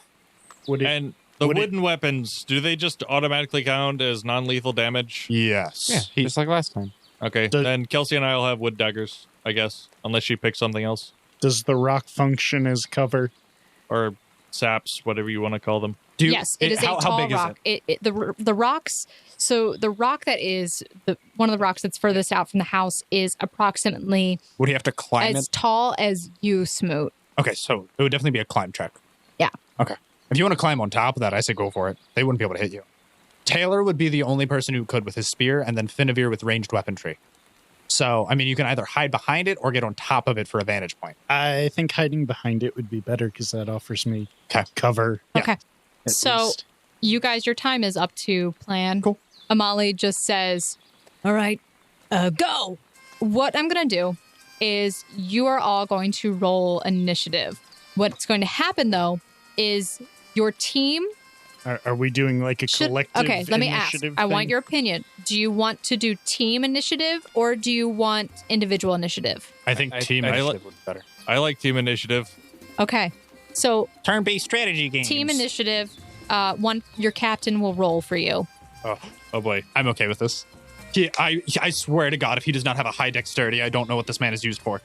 And the wooden weapons, do they just automatically count as non-lethal damage? Yes. Yeah, just like last time. Okay, then Kelsey and I will have wood daggers, I guess, unless she picks something else. Does the rock function as cover? Or saps, whatever you want to call them. Yes, it is a tall rock. The rocks. So the rock that is one of the rocks that's furthest out from the house is approximately. Would he have to climb as tall as you, Smoot? Okay, so it would definitely be a climb check. Yeah. Okay. If you want to climb on top of that, I say go for it. They wouldn't be able to hit you. Taylor would be the only person who could with his spear, and then Finavir with ranged weaponry. So, I mean, you can either hide behind it or get on top of it for a vantage point. I think hiding behind it would be better because that offers me cover. Okay. So, you guys, your time is up to plan. Cool. Amali just says, All right, go. What I'm going to do is you are all going to roll initiative. What's going to happen, though, is your team... Are we doing like a collective Okay, let me ask. thing? I want your opinion. Do you want to do team initiative or do you want individual initiative? I think team initiative would be better. I like team initiative. Okay. So turn-based strategy games. Team initiative, your captain will roll for you. Oh boy. I'm okay with this. I swear to God, if he does not have a high dexterity, I don't know what this man is used for.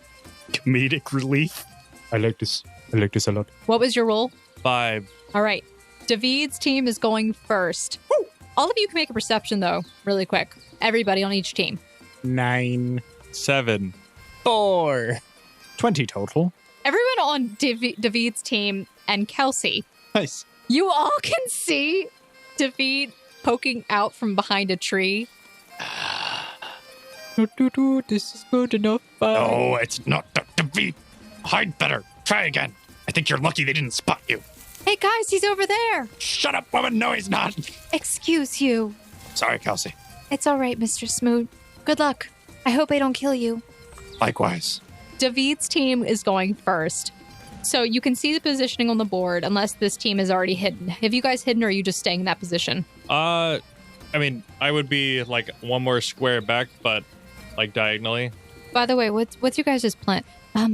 Comedic relief. I like this a lot. What was your roll? 5. All right. David's team is going first. Woo! All of you can make a perception, though, really quick. Everybody on each team. 9. 7. 4. 20 total. Everyone on David's team and Kelsey. Nice. You all can see David poking out from behind a tree. This is good enough. No, it's not David. Hide better. Try again. I think you're lucky they didn't spot you. Hey, guys, he's over there. Shut up, woman. No, he's not. Excuse you. Sorry, Kelsey. It's all right, Mr. Smoot. Good luck. I hope I don't kill you. Likewise. David's team is going first. So you can see the positioning on the board unless this team is already hidden. Have you guys hidden or are you just staying in that position? I mean, I would be like one more square back, but like diagonally. By the way, what's your guys' plan?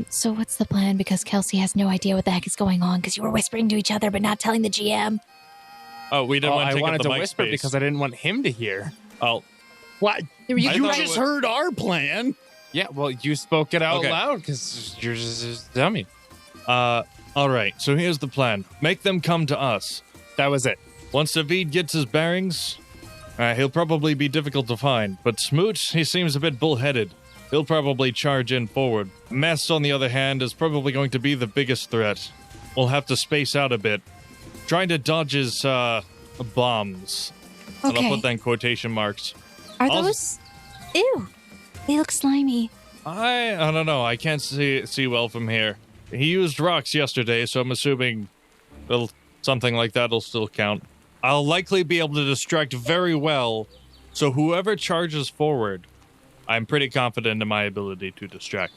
So what's the plan? Because Kelsey has no idea what the heck is going on because you were whispering to each other but not telling the GM. Oh, we didn't want to I take wanted up the to mic whisper space. because I didn't want him to hear. Oh, What? You thought just it was- heard our plan. Yeah, well, you spoke it out Okay. loud because you're just a dummy. all right. So here's the plan. Make them come to us. That was it. Once David gets his bearings, he'll probably be difficult to find. But Smoot, he seems a bit bullheaded. He'll probably charge in forward. Mess, on the other hand, is probably going to be the biggest threat. We'll have to space out a bit. trying to dodge his bombs. And I'll put that in quotation marks. Are those? Ew, they look slimy. I don't know. I can't see well from here. He used rocks yesterday, so I'm assuming something like that will still count. I'll likely be able to distract very well, so whoever charges forward, I'm pretty confident in my ability to distract.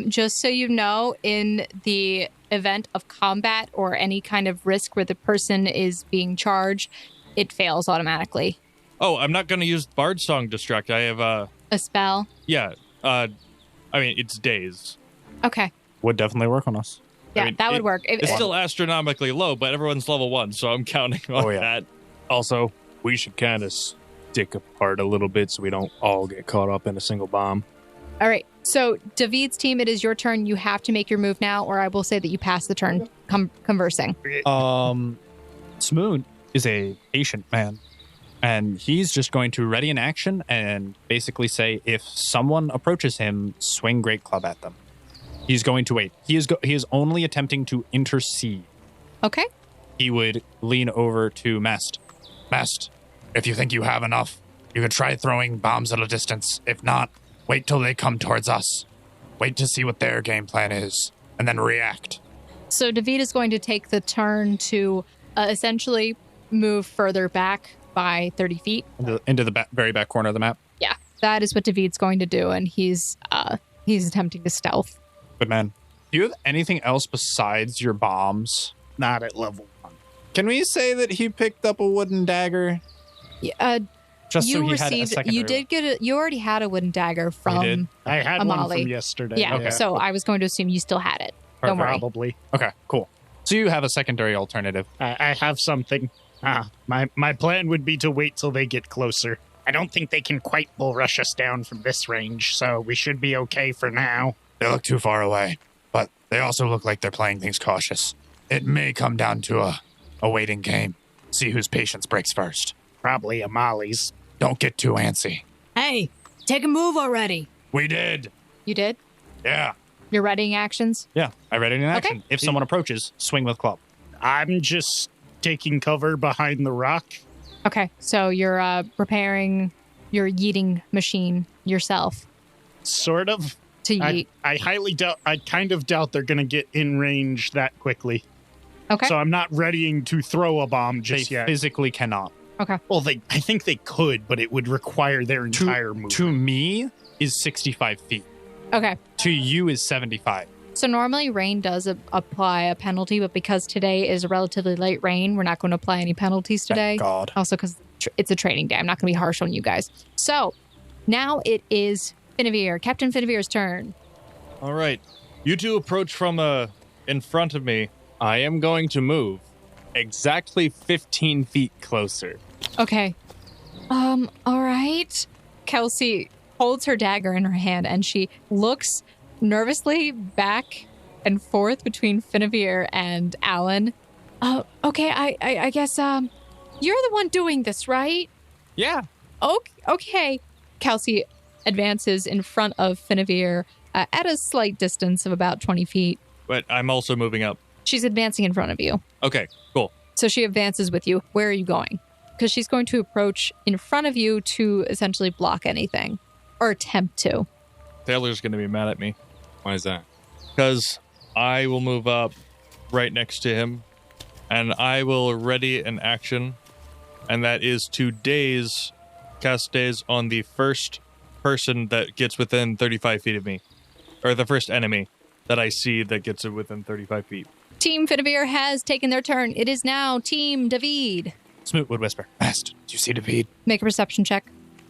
Just so you know, in the event of combat or any kind of risk where the person is being charged, it fails automatically. Oh, I'm not going to use Bard Song Distract. I have a spell? Yeah. I mean, it's days. Okay. Would definitely work on us. Yeah, I mean, that would work. It's still astronomically low, but everyone's level 1, so I'm counting on that. Also, we should kind of stick apart a little bit so we don't all get caught up in a single bomb. All right. So, David's team, it is your turn. You have to make your move now, or I will say that you pass the turn conversing. Smoot is a patient man, and he's just going to ready an action and basically say, if someone approaches him, swing Great Club at them. He's going to wait. He is only attempting to intercede. Okay. He would lean over to Mest. Mest, if you think you have enough, you could try throwing bombs at a distance. If not, wait till they come towards us. Wait to see what their game plan is, and then react. So David is going to take the turn to essentially move further back by 30 feet. Into the very back corner of the map? Yeah, that is what David's going to do, and he's attempting to stealth. But man, do you have anything else besides your bombs? Not at level 1. Can we say that he picked up a wooden dagger? Yeah, just you so he received, had a secondary. You did get it. You already had a wooden dagger from I had Amali. one from yesterday. Yeah, Okay. So I was going to assume you still had it. Don't worry. Probably. Okay, cool. So you have a secondary alternative. I have something. My plan would be to wait till they get closer. I don't think they can quite bull rush us down from this range, so we should be okay for now. They look too far away, but they also look like they're playing things cautious. It may come down to a waiting game. See whose patience breaks first. Probably Amali's. Don't get too antsy. Hey, take a move already. We did. You did? Yeah. You're readying actions? Yeah, I read it in action. Okay. If someone approaches, swing with club. I'm just taking cover behind the rock. Okay, so you're repairing your yeeting machine yourself. Sort of. To yeet. I kind of doubt they're going to get in range that quickly. Okay. So I'm not readying to throw a bomb just They yet. physically cannot. Okay. Well, I think they could, but it would require their entire move. To me is 65 feet. Okay. To you is 75. So normally rain does apply a penalty, but because today is a relatively light rain, we're not going to apply any penalties today. Thank God. Also because it's a training day. I'm not going to be harsh on you guys. So now it is Finavir, Captain Finavir's turn. All right. You two approach from in front of me. I am going to move exactly 15 feet closer. Okay. All right. Kelsey holds her dagger in her hand and she looks nervously back and forth between Finavir and Alan. Okay, I guess you're the one doing this, right? Yeah. Okay. Kelsey advances in front of Finavir at a slight distance of about 20 feet. But I'm also moving up. She's advancing in front of you. Okay, cool. So she advances with you. Where are you going? Because she's going to approach in front of you to essentially block anything or attempt to. Taylor's going to be mad at me. Why is that? Because I will move up right next to him and I will ready an action. And that is to cast daze on the first person that gets within 35 feet of me. Or the first enemy that I see that gets it within 35 feet. Team Finavir has taken their turn. It is now Team David. Smoot would whisper, Mest, do you see David? Make a perception check.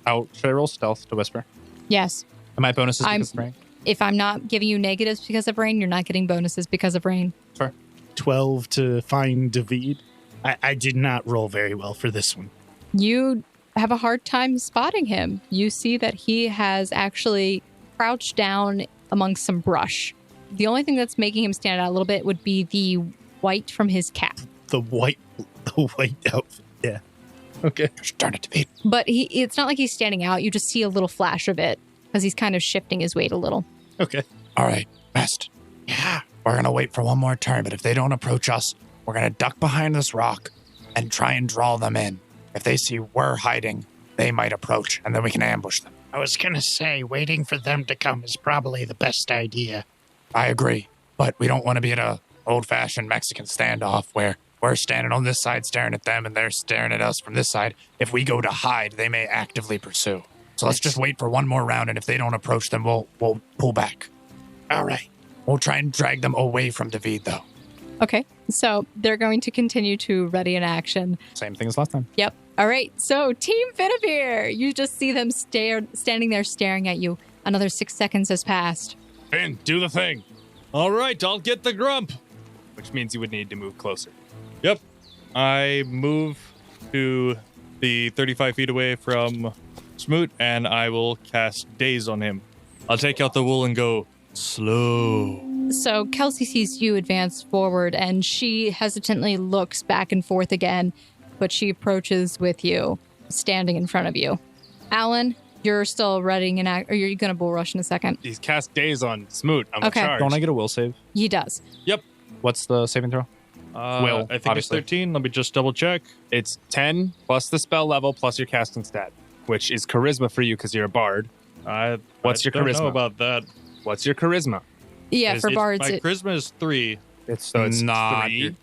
Should I roll stealth to whisper? Yes. Am I bonuses because of rain? If I'm not giving you negatives because of rain, you're not getting bonuses because of rain. Sure. 12 to find David. I did not roll very well for this one. You have a hard time spotting him. You see that he has actually crouched down amongst some brush. The only thing that's making him stand out a little bit would be the white from his cap. The white outfit. Yeah. Okay. Darn it, David. But it's not like he's standing out. You just see a little flash of it because he's kind of shifting his weight a little. Okay. All right, Mest. Yeah. We're going to wait for one more turn, but if they don't approach us, We're going to duck behind this rock and try and draw them in. If they see we're hiding, they might approach, and then we can ambush them. I was going to say, waiting for them to come is probably the best idea. I agree, but we don't want to be in a old-fashioned Mexican standoff where we're standing on this side staring at them and they're staring at us from this side. If we go to hide, they may actively pursue. So let's just wait for one more round, and if they don't approach them, we'll pull back. All right. We'll try and drag them away from David, though. Okay, so they're going to continue to ready an action. Same thing as last time. Yep. All right, so Team Finavir, you just see them standing there staring at you. Another 6 seconds has passed. Finn, do the thing. All right, I'll get the grump. Which means you would need to move closer. Yep. I move to the 35 feet away from Smoot, and I will cast Daze on him. I'll take out the wool and go slow. So Kelsey sees you advance forward, and she hesitantly looks back and forth again, but she approaches with you, standing in front of you. Alan, you're still readying an act, or you're going to bull rush in a second. He's cast Daze on Smoot. I'm Okay. in charge. Don't I get a will save? He does. Yep. What's the saving throw? Will, I think obviously. it's 13. Let me just double check. It's 10 plus the spell level plus your casting stat, which is charisma for you because you're a bard. What's your don't charisma? know about that. What's your charisma? Yeah, for bards, My charisma is 3. So it's not 3.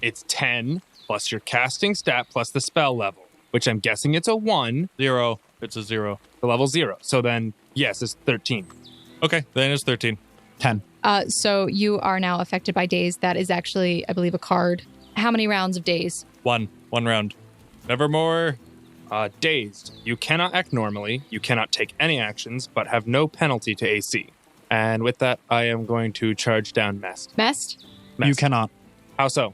It's 10 plus your casting stat plus the spell level, which I'm guessing it's a 1. 0. It's a 0. The level 0. So then, yes, it's 13. Okay, then it's 13. 10. so you are now affected by daze. That is actually, I believe, a card. How many rounds of daze? 1 round. Nevermore. Dazed. You cannot act normally. You cannot take any actions, but have no penalty to AC. And with that, I am going to charge down Mest. Mest? You cannot. How so?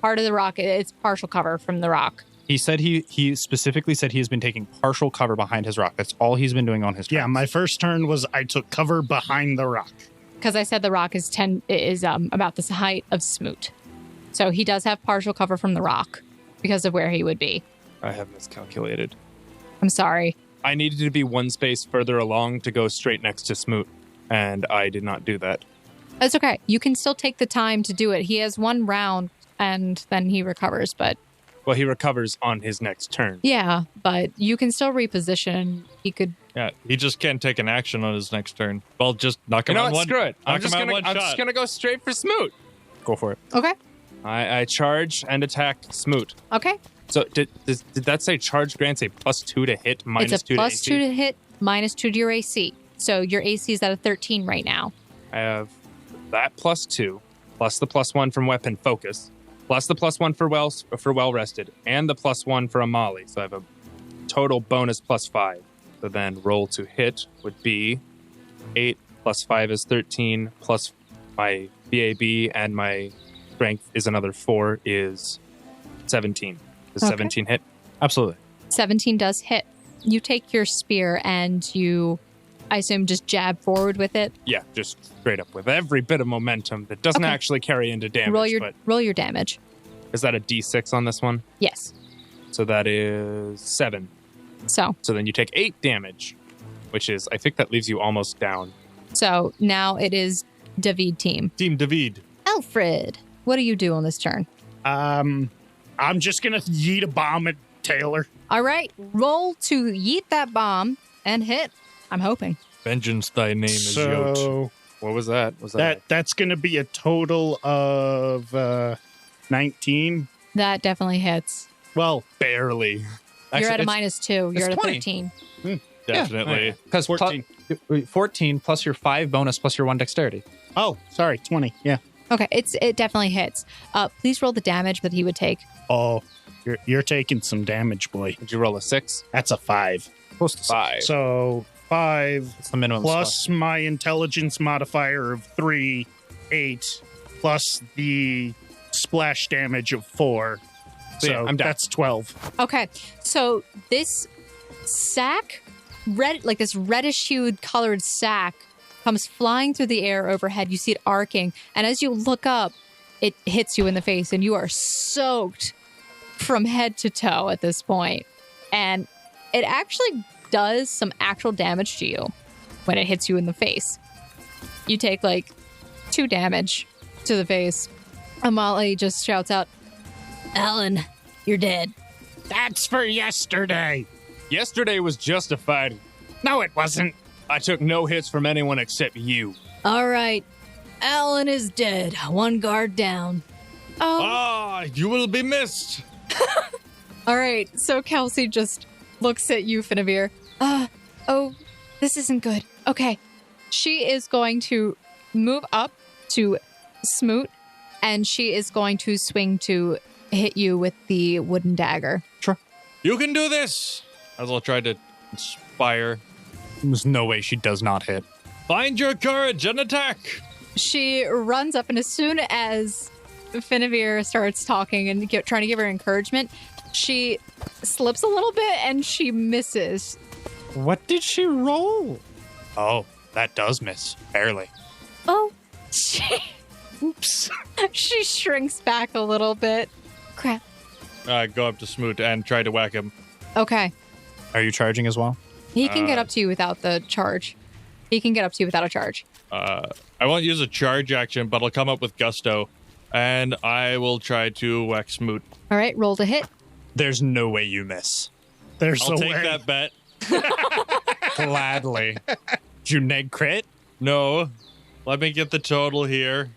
Part of the rock, it's partial cover from the rock. He said he specifically said he has been taking partial cover behind his rock. That's all he's been doing on his turn. Yeah, my first turn was I took cover behind the rock. Because I said the rock is about the height of Smoot. So he does have partial cover from the rock because of where he would be. I have miscalculated. I'm sorry. I needed to be one space further along to go straight next to Smoot, and I did not do that. That's okay. You can still take the time to do it. He has 1 round, and then he recovers, but... Well, he recovers on his next turn. Yeah, but you can still reposition. He could... Yeah, he just can't take an action on his next turn. Well, just knock him You know out what? one. Screw it. I'm Knock him just out gonna one shot. go straight for Smoot. Go for it. Okay. I charge and attack Smoot. Okay. So did that say charge grants a +2 to hit, minus It's a 2 to plus AC? 2 to hit, minus 2 to your AC. So your AC is at a 13 right now. I have that +2, plus the +1 from weapon focus, plus the +1 for well rested, and the +1 for Amali. So I have a total bonus +5. So then roll to hit would be 8 plus 5 is 13, plus my BAB and my strength is another 4 is 17. Does Okay. 17 hit? Absolutely. 17 does hit. You take your spear and you, I assume, just jab forward with it. Yeah, just straight up with every bit of momentum that doesn't Okay. actually carry into damage. But roll your damage. is that a D6 on this one? Yes. So that is 7. So So then you take 8 damage, which is, I think that leaves you almost down. now it is David team. Team David. Alfred, what do you do on this turn? I'm just going to yeet a bomb at Taylor. All right, roll to yeet that bomb and hit. I'm hoping. Vengeance thy name is Yot. So What was that? that's going to be a total of 19. That definitely hits. Well, barely. You're at a Actually, -2. You're it's at a 20. 13. Definitely. Because 14. 14 plus your 5 bonus plus your 1 dexterity. Oh, sorry, 20. Yeah. Okay, it definitely hits. Please roll the damage that he would take. Oh, you're taking some damage, boy. Did you roll a 6? That's a 5. Close to 5. So 5 It's the minimum. plus my intelligence modifier of 3, 8, plus the splash damage of 4. So yeah, I'm down. That's 12. Okay, so this sack, this reddish-hued colored sack, comes flying through the air overhead. You see it arcing, and as you look up, it hits you in the face, and you are soaked from head to toe at this point. And it actually does some actual damage to you when it hits you in the face. You take 2 damage to the face. Amali just shouts out, Alan, you're dead. That's for yesterday. Yesterday was justified. No, it wasn't. I took no hits from anyone except you. All right. Alan is dead. One guard down. oh. You will be missed. All right, so Kelsey just looks at you, Finavir. Oh, this isn't good. Okay. She is going to move up to Smoot, and she is going to swing to hit you with the wooden dagger. Sure. You can do this. As I'll try to inspire. There's no way she does not hit. Find your courage and attack. She runs up, and as soon as Finavir starts talking and trying to give her encouragement, she slips a little bit and she misses. What did she roll? Oh, that does miss. Barely. Oh, Oops. she shrinks back a little bit. Crap. Go up to Smoot and try to whack him. Okay. Are you charging as well? He can get up to you without the charge. He can get up to you without a charge. I won't use a charge action, but I'll come up with gusto, and I will try to whack Smoot. All right, roll to hit. There's no way you miss. There's I'll a take way. that bet. Gladly. Did you neg crit? No, let me get the total here.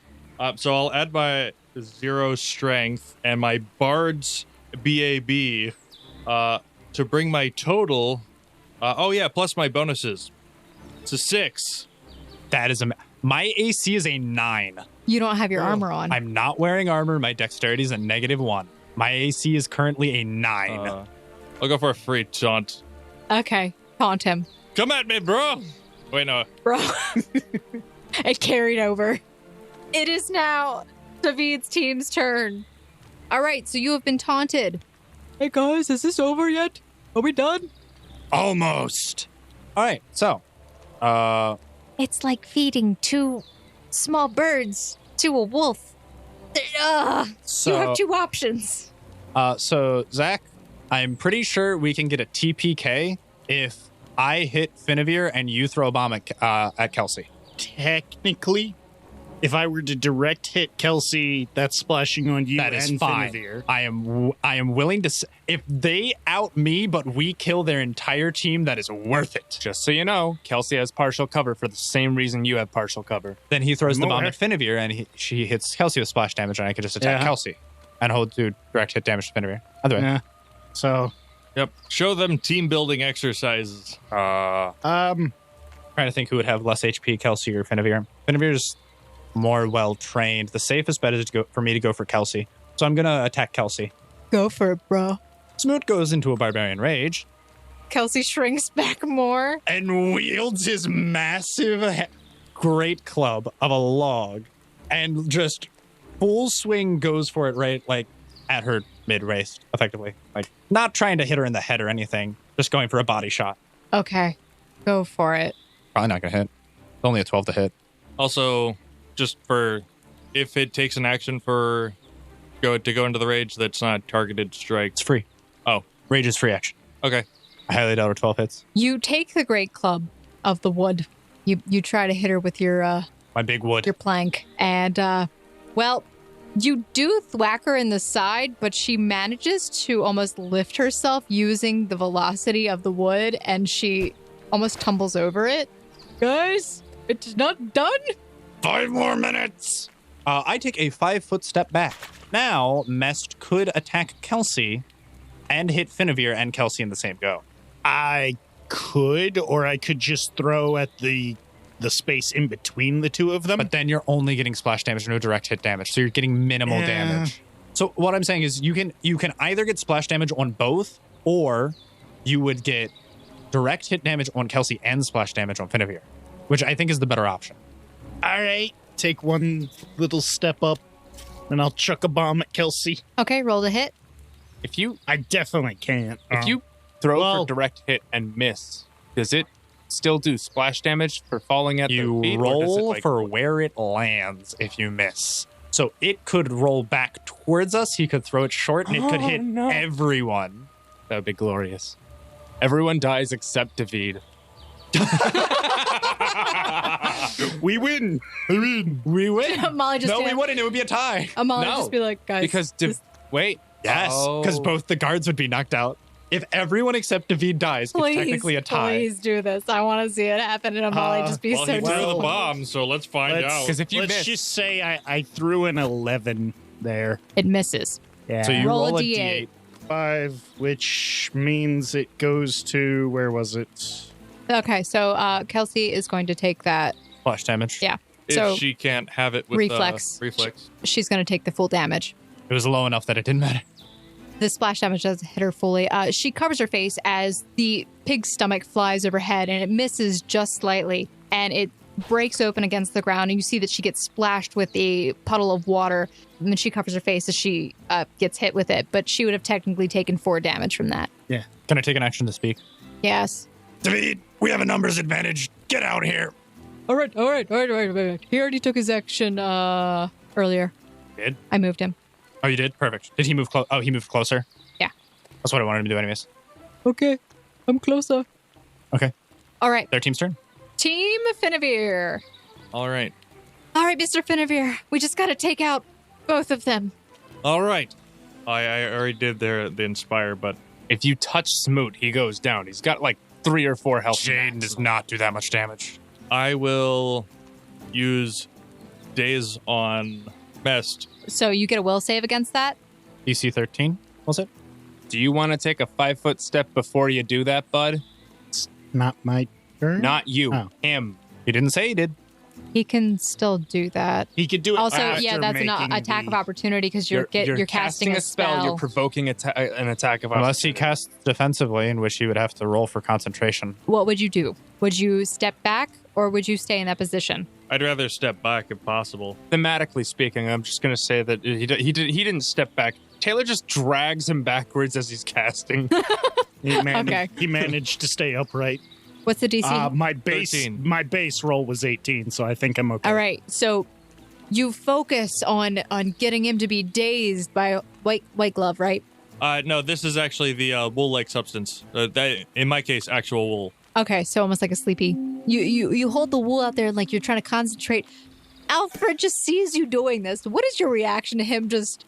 So I'll add my 0 strength and my Bard's BAB to bring my total. Plus my bonuses. It's a 6. That is my AC is a 9. You don't have your armor on. I'm not wearing armor. My dexterity is a -1. My AC is currently a 9. I'll go for a free taunt. Okay, taunt him. Come at me, bro. Wait, no. Bro. It carried over. It is now David's team's turn. All right, so you have been taunted. Hey guys, is this over yet? Are we done? Almost. All right, so, It's like feeding 2 small birds to a wolf. so You have 2 options. So Zach, I'm pretty sure we can get a TPK if I hit Finavir and you throw a bomb at Kelsey. Technically, if I were to direct hit Kelsey, that's splashing on you That is and fine. Finavir. I am willing to. If they out me, but we kill their entire team, that is worth it. Just so you know, Kelsey has partial cover for the same reason you have partial cover. Then he throws the bomb More. at Finavir, and she hits Kelsey with splash damage, and I can just attack Yeah. Kelsey and hold do direct hit damage to Finavir. Either way. Yeah. So, Yep. Show them team building exercises. Trying to think who would have less HP, Kelsey or Finavir. Finavir's more well trained. The safest bet is for me to go for Kelsey. So I'm gonna attack Kelsey. Go for it, bro. Smoot goes into a barbarian rage Kelsey shrinks back more. and wields his massive great club of a log and just full swing goes for it right like at her mid-waist, effectively. Like not trying to hit her in the head or anything, just going for a body shot. Okay, go for it. Probably not gonna hit. It's only a 12 to hit. Also, just for if it takes an action for go into the rage, that's not targeted strike. It's free. Oh, Rage is free action. okay. I highly doubt her 12 hits. You take the great club of the wood. You try to hit her with your My big wood. plank, and well, you do thwack her in the side, but she manages to almost lift herself using the velocity of the wood, and she almost tumbles over it. Guys, it's not done? 5 more minutes. I take a 5-foot step back. Now, Mest could attack Kelsey and hit Finavir and Kelsey in the same go. I could, or I could just throw at the space in between the two of them. But then you're only getting splash damage, no direct hit damage. So you're getting minimal Yeah. damage. So what I'm saying is you can either get splash damage on both, or you would get direct hit damage on Kelsey and splash damage on Finavir, which I think is the better option. All right, take one little step up, and I'll chuck a bomb at Kelsey. Okay, roll to hit. If you I definitely can't. if you throw well- for direct hit and miss, does it still do splash damage for falling at You their feet? or does it, roll like, for where it lands if you miss. So it could roll back towards us. He could throw it short, and it could hit everyone. That would be glorious. Everyone dies except David. We win. We win. Molly just No, we wouldn't. It would be a tie. Molly No, just be like, guys, Because wait. Yes, because Oh. both the guards would be knocked out. If everyone except David dies, it's technically a tie. Please do this. I want to see it happen, and Molly just be Well, so he threw the disappointed. bomb, so let's find out. Because if you Let's miss, just say I threw an 11 there. It misses. Yeah. So you Roll a roll a D8. D8. 5, which means it goes to, where was it? Okay, so Kelsey is going to take that. Flash damage. Yeah. if So she can't have it with reflex. reflex. She's going to take the full damage. It was low enough that it didn't matter. The splash damage doesn't hit her fully. She covers her face as the pig's stomach flies overhead, and it misses just slightly, and it breaks open against the ground, and you see that she gets splashed with a puddle of water, and then she covers her face as she gets hit with it, but she would have technically taken 4 damage from that. Yeah. Can I take an action to speak? Yes. David, we have a numbers advantage. Get out here. All right. He already took his action earlier. Did? I moved him. Oh, you did? Perfect. Did he move close? Oh, he moved closer? Yeah. That's what I wanted him to do anyways. Okay, I'm closer. Okay. All right. Their team's turn. Team Finavir. All right. All right, Mr. Finavir. We just got to take out both of them. All right. I already did the inspire, but If you touch Smoot, he goes down. He's got like 3 or 4 health. Jaden max. does not do that much damage. I will use Daze on Mest. So you get a will save against that? DC 13, was it? Do you want to take a 5-foot step before you do that, bud? Not my turn? Not you. Oh. Him. He didn't say he did. He can still do that. He could do it Also, after yeah, that's an making attack of the- opportunity because you're casting a spell. You're provoking an attack of Unless he opportunity. casts defensively, in which he would have to roll for concentration. What would you do? Would you step back or would you stay in that position? I'd rather step back if possible. Thematically speaking, I'm just going to say that he didn't step back. Taylor just drags him backwards as he's casting. Okay. He managed to stay upright. What's the DC? My 13. base roll was 18, so I think I'm okay. All right, so you focus on getting him to be dazed by white glove, right? No, this is actually the wool-like substance. That, in my case, actual wool. Okay, so almost like a sleepy. You hold the wool out there and like you're trying to concentrate. Alfred just sees you doing this. What is your reaction to him just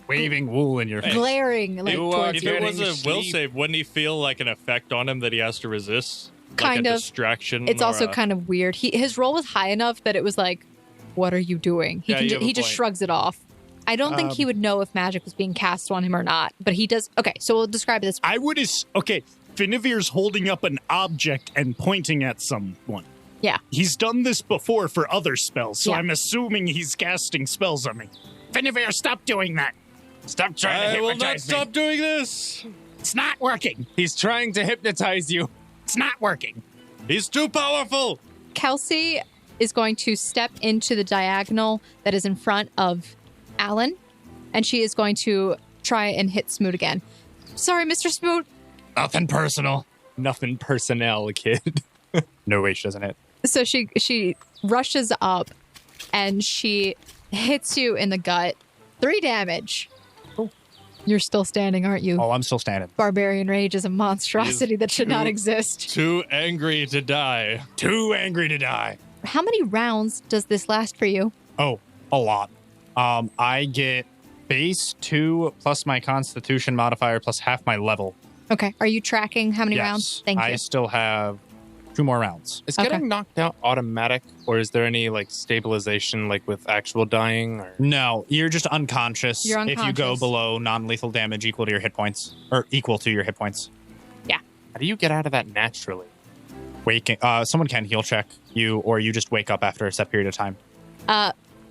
Waving wool in your face. glaring like towards If you? it was a will sleep. save, wouldn't he feel like an effect on him that he has to resist? Kind like a of. distraction. It's or also a- kind of weird. His roll was high enough that it was like, what are you doing? He Yeah, you have a he just point. shrugs it off. I don't think he would know if magic was being cast on him or not, but he does. Okay, so we'll describe this. I would okay. Finavir's holding up an object and pointing at someone. Yeah. He's done this before for other spells, so Yeah. I'm assuming he's casting spells on me. Finavir, stop doing that. Stop trying I to will hypnotize not me. stop doing this. It's not working. He's trying to hypnotize you. It's not working. He's too powerful. Kelsey is going to step into the diagonal that is in front of Alan, and she is going to try and hit Smoot again. Sorry, Mr. Smoot. Nothing personal. Nothing personnel, kid. No way she doesn't hit. So she rushes up, and she hits you in the gut. 3 damage. You're still standing, aren't you? Oh, I'm still standing. Barbarian rage is a monstrosity that should not exist. Too angry to die. Too angry to die. How many rounds does this last for you? Oh, a lot. I get base 2 plus my constitution modifier plus half my level. Okay. Are you tracking how many Yes. rounds? Thank I you. still have 2 more rounds. Is Okay. getting knocked out automatic, or is there any like stabilization, like with actual dying? Or No, you're just unconscious. You're If you go unconscious. below non-lethal damage equal to your hit points, or equal to your hit points. how do you get out of that naturally? Waking, someone can heal check you, or you just wake up after a set period of time.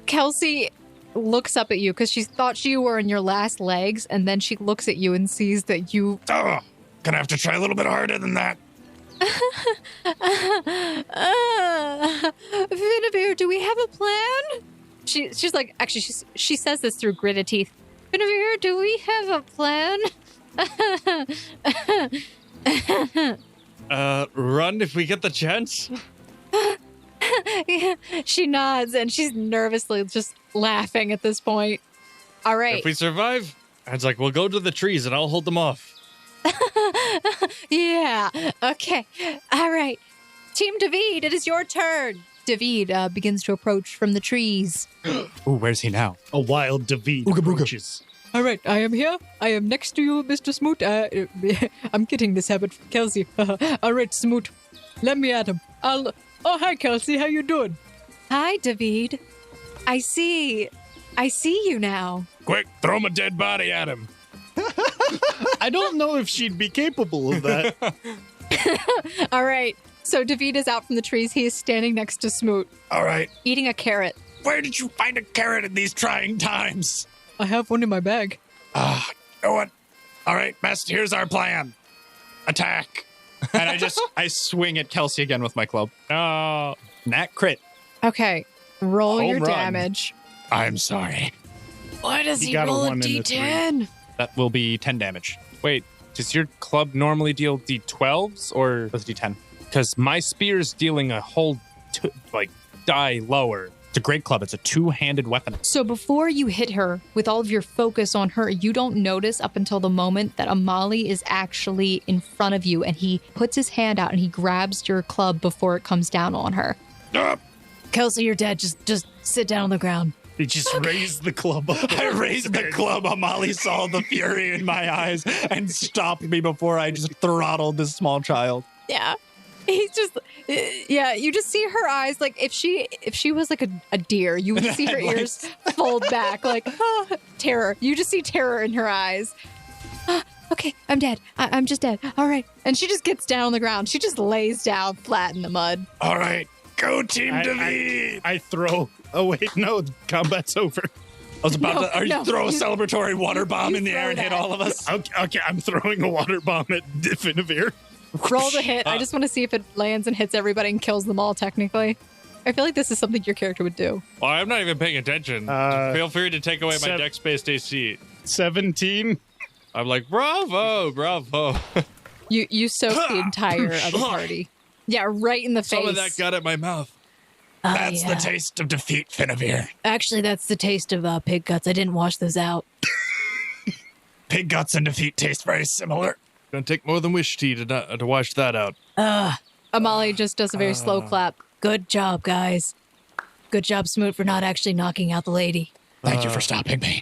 Kelsey looks up at you because she thought you were in your last legs, and then she looks at you and sees that you. Ugh, gonna have to try a little bit harder than that. Finavir, do we have a plan? She's like, actually, she says this through gritted teeth. Finavir, do we have a plan? Run if we get the chance. She nods and she's nervously just laughing at this point. All right. If we survive, it's like we'll go to the trees and I'll hold them off. Yeah. Okay. All right. Team David, it is your turn. David begins to approach from the trees. Ooh, where's he now? A wild David approaches. All right, I am here. I am next to you, Mr. Smoot. I'm getting this habit from Kelsey. All right, Smoot, let me at him. Oh, hi, Kelsey. How you doing? Hi, David. I see you now. Quick, throw him a dead body at him. I don't know if she'd be capable of that. All right. So David is out from the trees. He is standing next to Smoot, All right. eating a carrot. Where did you find a carrot in these trying times? I have one in my bag. You know what? All right, best. Here's our plan. Attack. And I swing at Kelsey again with my club. Oh, Nat crit. Okay. Roll Home your run. damage. I'm sorry. Why does You he got a roll a 1 and a D10? That will be 10 damage. wait. Does your club normally deal D12s or? That's D10. Because my spear's dealing a whole die lower. It's a great club. It's a two-handed weapon. So before you hit her with all of your focus on her, you don't notice up until the moment that Amali is actually in front of you and he puts his hand out and he grabs your club before it comes down on her. Kelsey, you're dead. Just sit down on the ground. He just raised the club up. I raised the club. Amali saw the fury in my eyes and stopped me before I just throttled this small child. Yeah. He's just, you just see her eyes. Like if she was like a deer, you would see her ears fold back like terror. You just see terror in her eyes. Okay, I'm dead. I'm just dead. All right. And she just gets down on the ground. She just lays down flat in the mud. All right. Go, Team David. I throw. Oh, wait, no, combat's over. I was about to No, throw a celebratory water bomb you in the air and throw hit that. all of us. Okay, I'm throwing a water bomb at Finavir. Roll the hit. I just want to see if it lands and hits everybody and kills them all, technically. I feel like this is something your character would do. Well, I'm not even paying attention. Feel free to take away my dex-based AC. 17. I'm like, bravo. You soak the entire other party. Yeah, right in the face. Some of that got at my mouth. That's the taste of defeat, Finavir. Actually, that's the taste of pig guts. I didn't wash those out. Pig guts and defeat taste very similar. Gonna take more than wish tea to wash that out. Amali just does a very slow clap. Good job, guys. Good job, Smoot, for not actually knocking out the lady. Thank you for stopping me.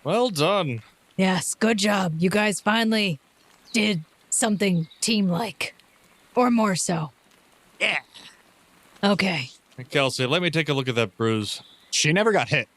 Well done. Yes, good job. You guys finally did something team-like. Or more so. Yeah. Okay. Hey, Kelsey, let me take a look at that bruise. She never got hit.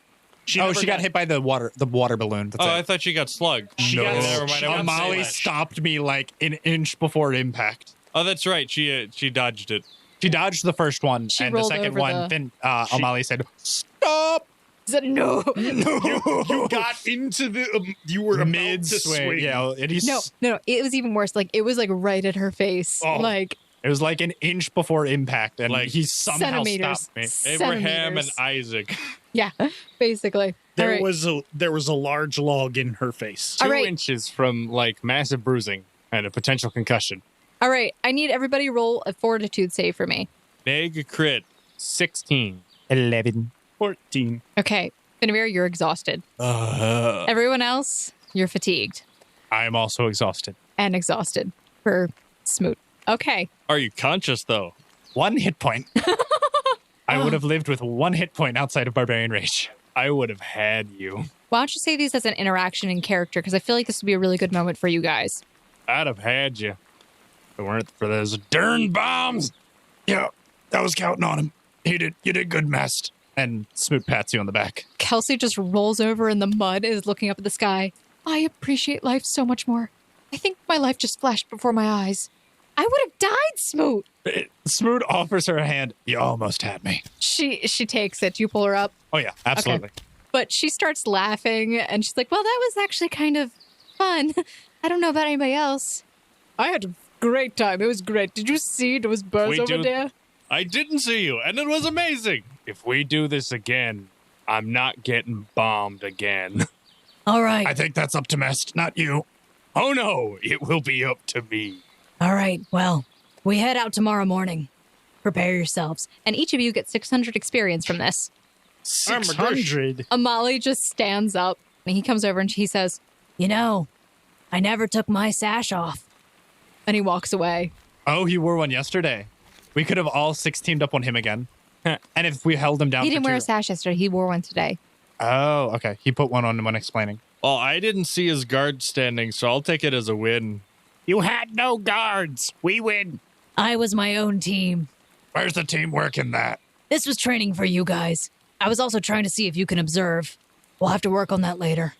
She got hit by the water balloon. That's I it. thought she got slugged. No. Never mind. I won't say Amali that. stopped me like an inch before impact. Oh, that's right. She dodged it. She dodged the first one, She and the rolled second over one, Amali said, "Stop!" Is that no? You got into the. You were Mid about to swing. Yeah, and he's No. It was even worse. Like it was like right at her face. Oh. Like It was like an inch before impact, and Like he somehow centimeters. stopped me. Abraham and Centimeters. Isaac. Yeah, basically. There All right. was a large log in her face. 2 All right. inches from massive bruising and a potential concussion. All right. I need everybody roll a fortitude save for me. Neg crit. 16. 11. 14. Okay. Finavir, you're exhausted. Everyone else, you're fatigued I am also exhausted. and exhausted for Smoot. Okay. Are you conscious, though? 1 hit point. I would have lived with 1 hit point outside of Barbarian Rage. I would have had you. Why don't you say these as an interaction in character? Because I feel like this would be a really good moment for you guys. I'd have had you. If it weren't for those darn bombs. Yeah, I was counting on him. You did good, Mast. And Smoot pats you on the back. Kelsey just rolls over in the mud, is looking up at the sky. I appreciate life so much more. I think my life just flashed before my eyes. I would have died, Smoot. Smoot offers her a hand. You almost had me. She takes it. You pull her up. Oh, yeah, absolutely. But she starts laughing, and she's like, well, that was actually kind of fun. I don't know about anybody else. I had a great time. It was great. Did you see those birds We over do- there? I didn't see you, and it was amazing. If we do this again, I'm not getting bombed again. All right. I think that's up to Mast, not you. Oh no, it will be up to me. All right. Well, we head out tomorrow morning. Prepare yourselves. And each of you get 600 experience from this. 600. Amali just stands up, and he comes over and he says, You know, I never took my sash off. and he walks away. Oh, you wore one yesterday. We could have all 6 teamed up on him again. And if we held him down He for didn't wear a sash yesterday. He wore one today. Oh, okay. He put one on when explaining. Well, I didn't see his guard standing, so I'll take it as a win. You had no guards. We win. I was my own team. Where's the teamwork in that? This was training for you guys. I was also trying to see if you can observe. We'll have to work on that later.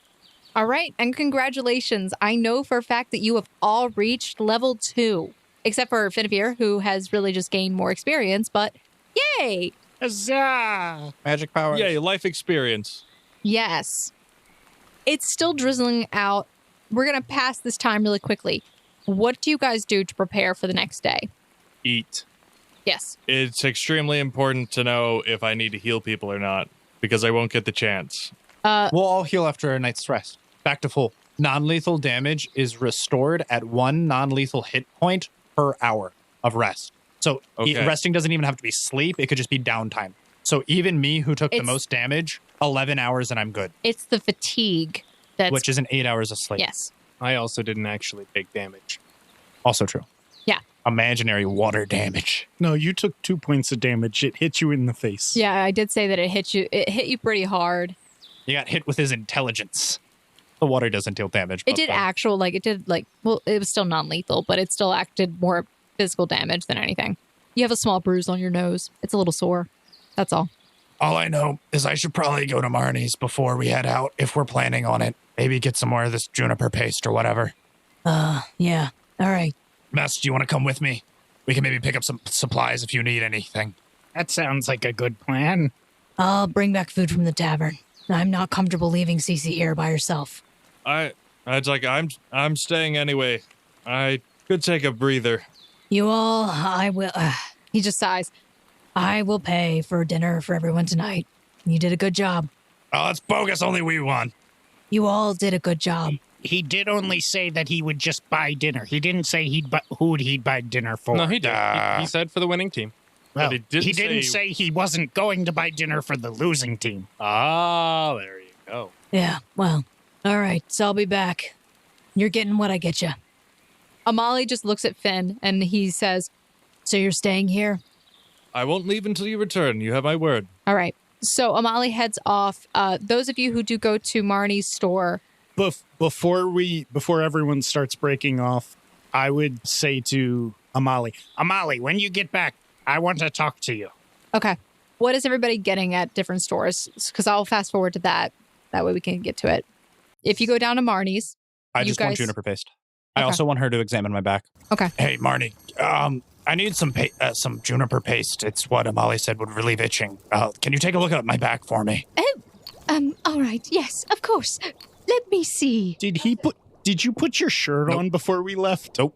All right, and congratulations. I know for a fact that you have all reached level 2, except for Finavir, who has really just gained more experience, but yay! Huzzah! Magic powers. Yay, life experience. Yes. It's still drizzling out. We're going to pass this time really quickly. What do you guys do to prepare for the next day? Eat. Yes. It's extremely important to know if I need to heal people or not, because I won't get the chance. We'll all heal after a night's rest. Back to full. Non-lethal damage is restored at 1 non-lethal hit point per hour of rest. So resting doesn't even have to be sleep. It could just be downtime. So even me, who took the most damage, 11 hours and I'm good. It's the fatigue which is an 8 hours of sleep. Yes. I also didn't actually take damage. Also true. Yeah. Imaginary water damage. No, you took 2 points of damage. It hit you in the face. Yeah, I did say that it hit you. It hit you pretty hard. You got hit with his intelligence. The water doesn't deal damage. It did it was still non-lethal, but it still acted more physical damage than anything. You have a small bruise on your nose. It's a little sore. That's all. All I know is I should probably go to Marnie's before we head out, if we're planning on it. Maybe get some more of this juniper paste or whatever. Yeah. All right. Mess, do you want to come with me? We can maybe pick up some supplies if you need anything. That sounds like a good plan. I'll bring back food from the tavern. I'm not comfortable leaving Cece here by herself. I'm staying anyway. I could take a breather. You all, I will. He just sighs. I will pay for dinner for everyone tonight. You did a good job. Oh, it's bogus. Only we won. You all did a good job. He did only say that he would just buy dinner. He didn't say who he'd buy dinner for. No, he did. He said for the winning team. Well, But he didn't say he wasn't going to buy dinner for the losing team. Ah, there you go. Yeah, well, all right, so I'll be back. You're getting what I get you. Amali just looks at Finn and he says, So you're staying here? I won't leave until you return. You have my word. all right. So Amali heads off. Those of you who do go to Marnie's store, Before everyone starts breaking off, I would say to Amali, when you get back, I want to talk to you. okay. What is everybody getting at different stores? Because I'll fast forward to that. That way we can get to it. If you go down to Marnie's, I you just want guys- juniper paste. I Okay. also want her to examine my back. Okay. Hey, Marnie. I need some juniper paste. It's what Amali said would relieve itching. Can you take a look at my back for me? All right. Yes, of course. Let me see. Did you put your shirt on before we left? Nope.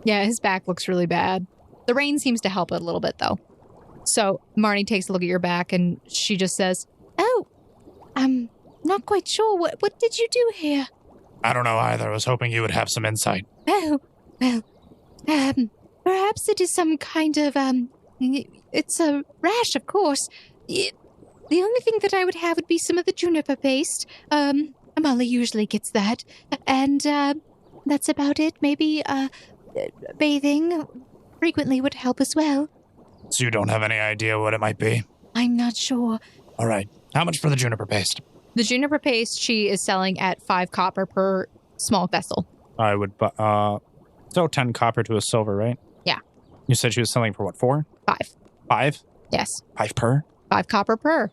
Yeah, his back looks really bad. The rain seems to help it a little bit, though. So Marnie takes a look at your back and she just says, "Oh, I'm not quite sure. What did you do here?" I don't know either. I was hoping you would have some insight. Oh, well, perhaps it is some kind of, it's a rash, of course. The only thing that I would have would be some of the juniper paste. Amali usually gets that. And, that's about it. Maybe, bathing frequently would help as well. So you don't have any idea what it might be? I'm not sure. All right. How much for the juniper paste? The juniper paste she is selling at 5 copper per small vessel. I would, so 10 copper to a silver, right? Yeah. You said she was selling for what, 4? 5. 5? Yes. 5 per? 5 copper per.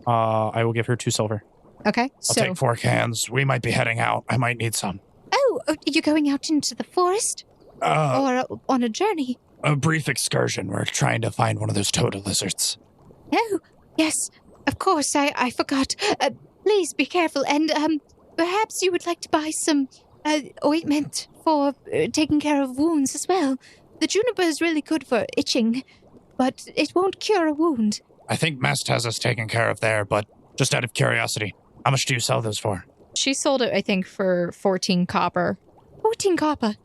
I will give her 2 silver. Okay. I'll take 4 cans. We might be heading out. I might need some. Oh, are you going out into the forest? Or on a journey? A brief excursion. We're trying to find one of those Touda lizards. Oh, yes, of course, I forgot. Please be careful, and perhaps you would like to buy some ointment for taking care of wounds as well. The juniper is really good for itching, but it won't cure a wound. I think Mest has us taken care of there, but just out of curiosity, how much do you sell those for? She sold it, I think, for 14 copper. 14 copper?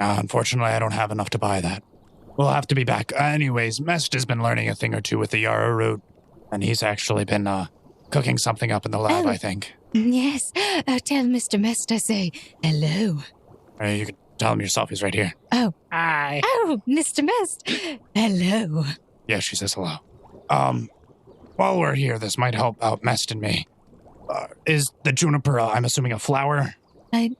Unfortunately, I don't have enough to buy that. We'll have to be back. Anyways, Mest has been learning a thing or two with the Yarrow root, and he's actually been cooking something up in the lab, I think. Yes, tell Mr. Mest I say hello. You could Tell him yourself. He's right here. Oh. Hi. Oh, Mr. Mest. Hello. Yeah, she says hello. While we're here, this might help out Mest and me. Is the juniper, I'm assuming, a flower?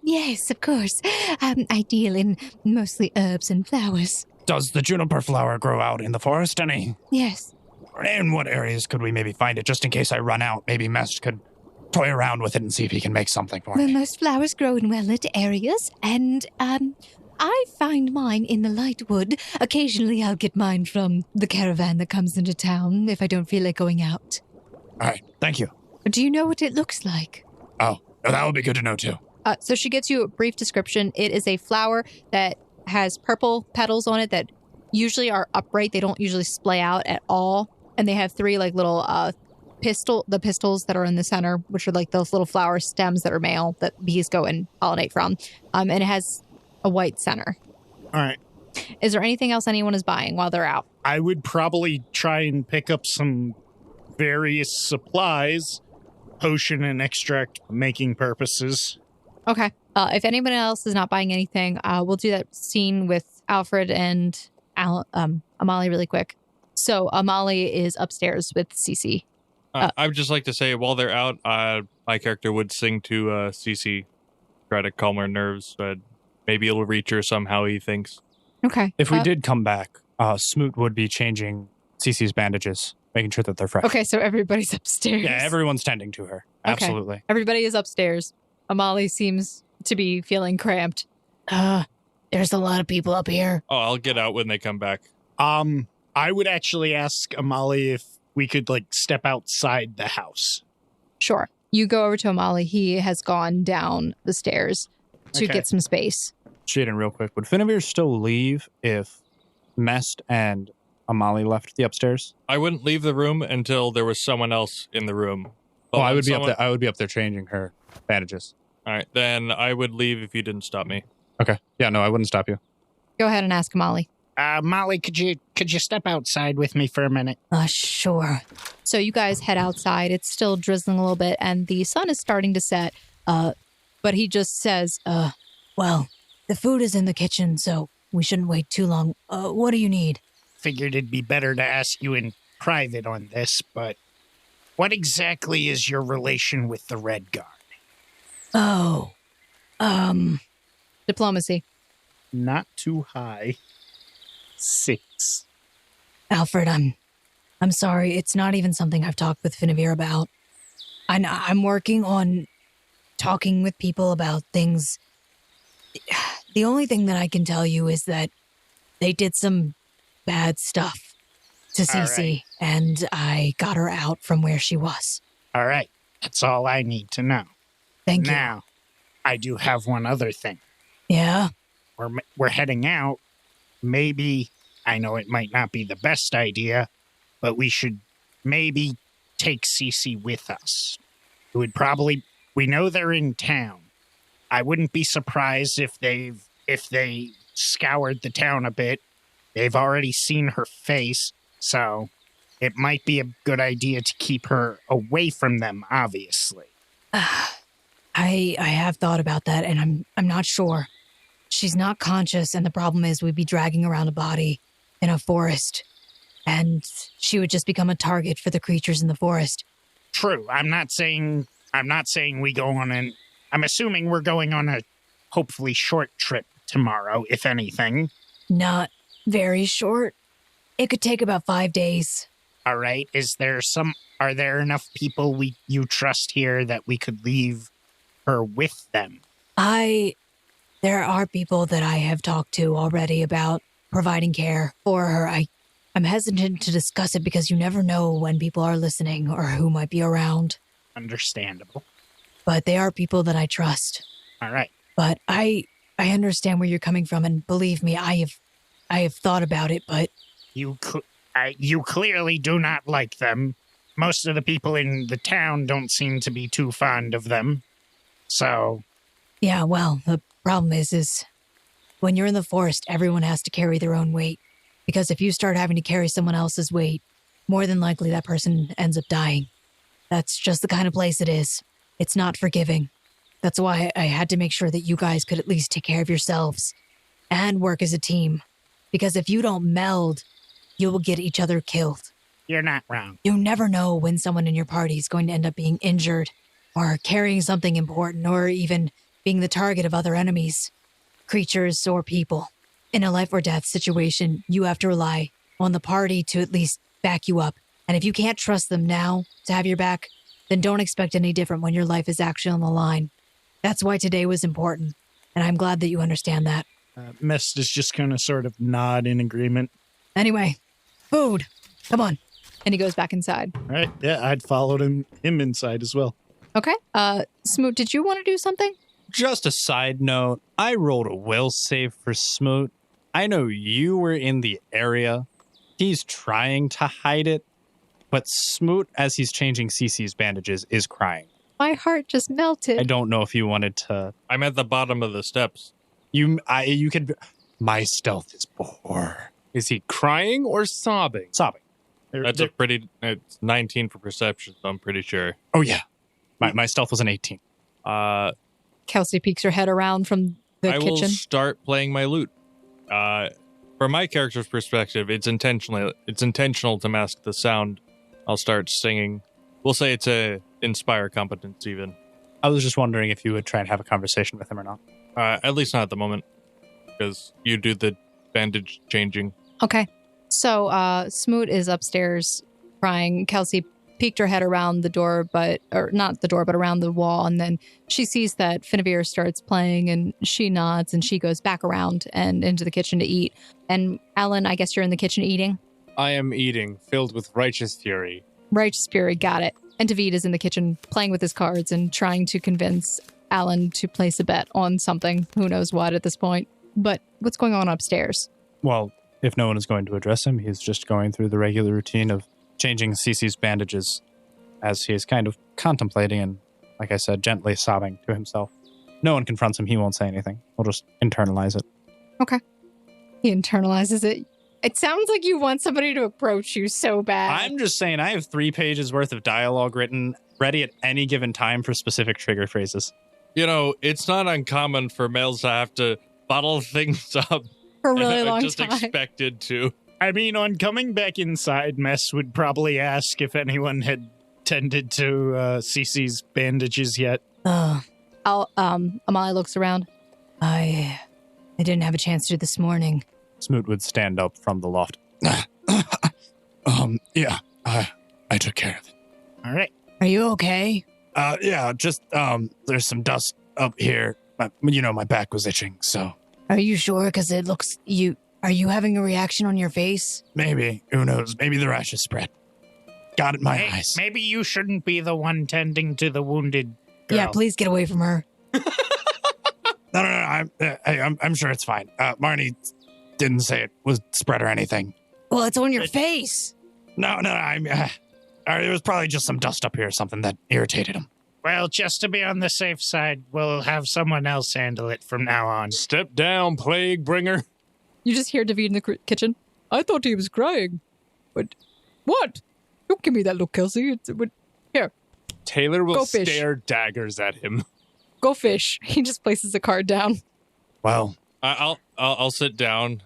Yes, of course. I deal in mostly herbs and flowers. Does the juniper flower grow out in the forest any? Yes. In what areas could we maybe find it? Just in case I run out, maybe Mest could toy around with it and see if he can make something for Well, me. most flowers grow in well-lit areas, and, I find mine in the light wood. Occasionally I'll get mine from the caravan that comes into town if I don't feel like going out. All right, thank you. Do you know what it looks like? Oh, that would be good to know, too. So she gives you a brief description. It is a flower that has purple petals on it that usually are upright. They don't usually splay out at all. And they have 3 like little the pistils that are in the center, which are like those little flower stems that are male that bees go and pollinate from. And it has a white center. All right. Is there anything else anyone is buying while they're out? I would probably try and pick up some various supplies, potion and extract making purposes. Okay. If anyone else is not buying anything, we'll do that scene with Alfred and Amali really quick. So Amali is upstairs with Cece. I would just like to say, while they're out, my character would sing to Cece, try to calm her nerves, but maybe it'll reach her somehow, he thinks. Okay. If we did come back, Smoot would be changing Cece's bandages, making sure that they're fresh. Okay, so everybody's upstairs. Yeah, everyone's tending to her. Absolutely. Okay. Everybody is upstairs. Amali seems to be feeling cramped. There's a lot of people up here. Oh, I'll get out when they come back. I would actually ask Amali if we could, step outside the house. Sure. You go over to Amali. He has gone down the stairs to get some space. Shaden, real quick. Would Finavir still leave if Mest and Amali left the upstairs? I wouldn't leave the room until there was someone else in the room. Oh, I would be up there. I would be up there changing her bandages. All right, then I would leave if you didn't stop me. Okay. Yeah, no, I wouldn't stop you. Go ahead and ask Amali. Molly, could you step outside with me for a minute? Sure. So you guys head outside. It's still drizzling a little bit, and the sun is starting to set. But he just says, well, the food is in the kitchen, so we shouldn't wait too long. What do you need? Figured it'd be better to ask you in private on this, but what exactly is your relation with the Red Guard? Oh, diplomacy. Not too high. 6. Alfred, I'm sorry. It's not even something I've talked with Finavir about. I'm working on talking with people about things. The only thing that I can tell you is that they did some bad stuff to Cece, and I got her out from where she was. All right. That's all I need to know. Thank you. Now, I do have one other thing. Yeah? We're heading out. Maybe, I know it might not be the best idea, but we should maybe take Cece with us. It would probably, we know they're in town. I wouldn't be surprised if they scoured the town a bit. They've already seen her face, so it might be a good idea to keep her away from them, obviously. I have thought about that, and I'm not sure. She's not conscious, and the problem is we'd be dragging around a body in a forest, and she would just become a target for the creatures in the forest. True. I'm not saying we go on I'm assuming we're going on a hopefully short trip tomorrow, if anything. Not very short. It could take about 5 days. All right. Are there enough people you trust here that we could leave her with them? There are people that I have talked to already about providing care for her. I'm hesitant to discuss it because you never know when people are listening or who might be around. Understandable. But they are people that I trust. All right. But I understand where you're coming from, and believe me, I have thought about it, but... You clearly do not like them. Most of the people in the town don't seem to be too fond of them. So... Yeah, well, the problem is when you're in the forest, everyone has to carry their own weight. Because if you start having to carry someone else's weight, more than likely that person ends up dying. That's just the kind of place it is. It's not forgiving. That's why I had to make sure that you guys could at least take care of yourselves and work as a team. Because if you don't meld, you will get each other killed. You're not wrong. You never know when someone in your party is going to end up being injured or carrying something important or even being the target of other enemies, creatures or people. In a life or death situation, you have to rely on the party to at least back you up. And if you can't trust them now to have your back, then don't expect any different when your life is actually on the line. That's why today was important, and I'm glad that you understand that. Mest is just going to sort of nod in agreement. Anyway, food. Come on. And he goes back inside. All right. Yeah, I'd followed him inside as well. Okay. Smoot, did you want to do something? Just a side note, I rolled a will save for Smoot. I know you were in the area. He's trying to hide it, but Smoot, as he's changing Cece's bandages, is crying. My heart just melted. I don't know if you wanted to... I'm at the bottom of the steps. You could... My stealth is poor. Is he crying or sobbing? Sobbing. That's it's 19 for perception, so I'm pretty sure. Oh, yeah. My stealth was an 18. Kelsey peeks her head around from the I kitchen. will start playing my lute. From my character's perspective, it's intentional to mask the sound. I'll start singing. We'll say it's a inspire competence even. I was just wondering if you would try and have a conversation with him or not. At least not at the moment, because you do the bandage changing. Okay. So Smoot is upstairs crying. Kelsey peeked her head around the door, or not the door, but around the wall. And then she sees that Finavir starts playing and she nods and she goes back around and into the kitchen to eat. And Alan, I guess you're in the kitchen eating? I am eating, filled with righteous fury. Righteous fury, got it. And David is in the kitchen playing with his cards and trying to convince Alan to place a bet on something. Who knows what at this point. But what's going on upstairs? Well, if no one is going to address him, he's just going through the regular routine of changing Cece's bandages as he is kind of contemplating and, like I said, gently sobbing to himself. No one confronts him. He won't say anything. We'll just internalize it. Okay. He internalizes it. It sounds like you want somebody to approach you so bad. I'm just saying I have 3 pages worth of dialogue written ready at any given time for specific trigger phrases. You know, it's not uncommon for males to have to bottle things up for a really long I just time. expected to. I mean, on coming back inside, Mess would probably ask if anyone had tended to Cece's bandages yet. Amali looks around. I didn't have a chance to this morning. Smoot would stand up from the loft. Yeah, I took care of it. All right. Are you okay? Yeah, just, there's some dust up here. My back was itching, so. Are you sure? Because it looks, are you having a reaction on your face? Maybe. Who knows? Maybe the rash is spread. Got it in my eyes. Maybe you shouldn't be the one tending to the wounded girl. Yeah, please get away from her. No, I'm sure it's fine. Marnie didn't say it was spread or anything. Well, it's on your face. No, it was probably just some dust up here or something that irritated him. Well, just to be on the safe side, we'll have someone else handle it from now on. Step down, plague bringer. You just hear David in the kitchen. I thought he was crying. But what? Don't give me that look, Kelsey. Here. Taylor will Go fish. stare daggers at him. Go fish. He just places the card down. Well, I'll sit down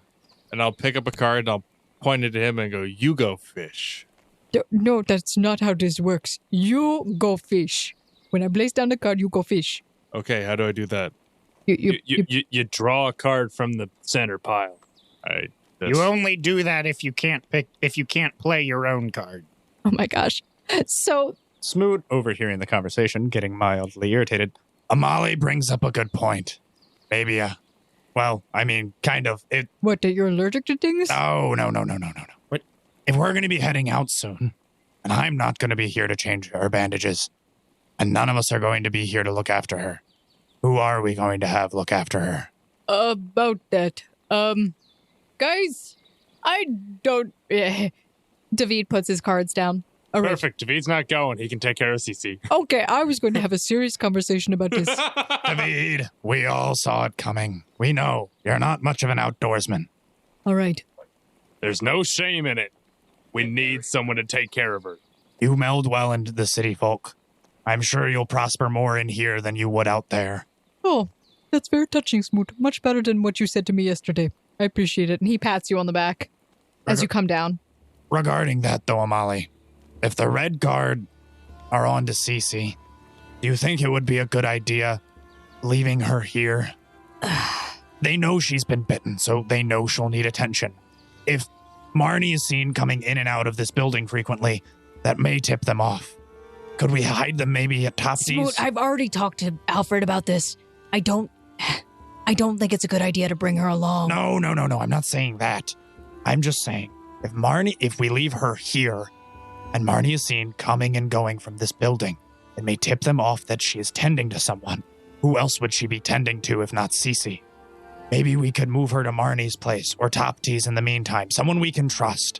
and I'll pick up a card and I'll point it at him and go, "You go fish." No, that's not how this works. You go fish. When I place down the card, you go fish. Okay, how do I do that? You draw a card from the center pile. You only do that if you can't play your own card. Oh my gosh. So Smoot, overhearing the conversation, getting mildly irritated. Amali brings up a good point. Maybe, kind of. What, that you're allergic to things? No. What? If we're going to be heading out soon, and I'm not going to be here to change her bandages, and none of us are going to be here to look after her, who are we going to have look after her? About that. Guys, I don't... David puts his cards down. All right. Perfect. David's not going. He can take care of Cece. Okay, I was going to have a serious conversation about this. David, we all saw it coming. We know you're not much of an outdoorsman. All right. There's no shame in it. We need someone to take care of her. You meld well into the city folk. I'm sure you'll prosper more in here than you would out there. Oh, That's very touching, Smoot. Much better than what you said to me yesterday. I appreciate it. And he pats you on the back as you come down. Regarding that, though, Amali, if the Red Guard are on to Cece, do you think it would be a good idea leaving her here? They know she's been bitten, so they know she'll need attention. If Marnie is seen coming in and out of this building frequently, that may tip them off. Could we hide them maybe at Topsies? Smoot, I've already talked to Alfred about this. I don't think it's a good idea to bring her along. No, I'm not saying that. I'm just saying, if we leave her here, and Marnie is seen coming and going from this building, it may tip them off that she is tending to someone. Who else would she be tending to if not Cece? Maybe we could move her to Marnie's place or Topsies in the meantime, someone we can trust.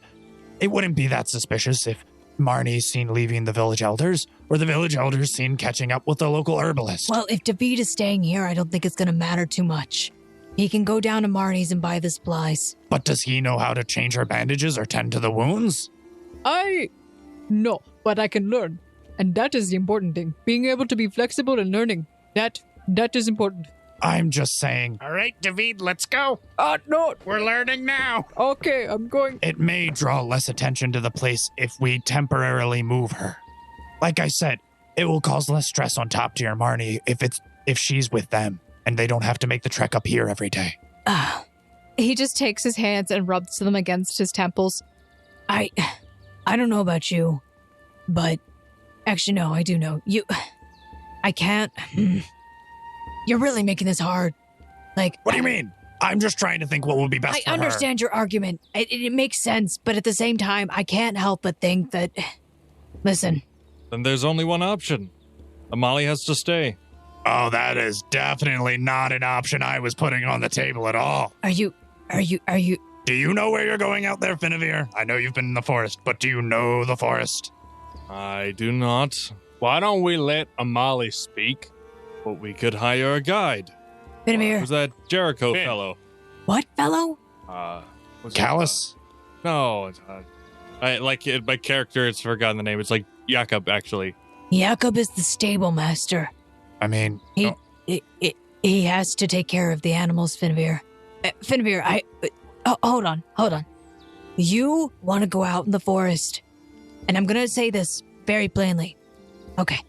It wouldn't be that suspicious if Marnie's seen leaving the village elders, or the village elders seen catching up with the local herbalist. Well, if David is staying here, I don't think it's going to matter too much. He can go down to Marnie's and buy the supplies. But does he know how to change her bandages or tend to the wounds? No, but I can learn. And that is the important thing. Being able to be flexible and learning. That is important. I'm just saying. All right, David, let's go. No. We're learning now. Okay, I'm going. It may draw less attention to the place if we temporarily move her. Like I said, it will cause less stress on top tier Marnie if she's with them and they don't have to make the trek up here every day. He just takes his hands and rubs them against his temples. I don't know about you, but actually, no, I do know. I can't. You're really making this hard. Like, what do you mean? I'm just trying to think what would be best for her. I understand your argument. It makes sense, but at the same time, I can't help but think that... Listen. Then there's only one option. Amali has to stay. Oh, that is definitely not an option I was putting on the table at all. Are you... Do you know where you're going out there, Finavir? I know you've been in the forest, but do you know the forest? I do not. Why don't we let Amali speak? But we could hire a guide. Finavir. Who's that Jericho Finn. fellow? What fellow? Callus? No. My character has forgotten the name. It's like Jakob, actually. Jakob is the stable master. I mean... He has to take care of the animals, Finavir. Finavir, hold on. You want to go out in the forest, and I'm going to say this very plainly. Okay,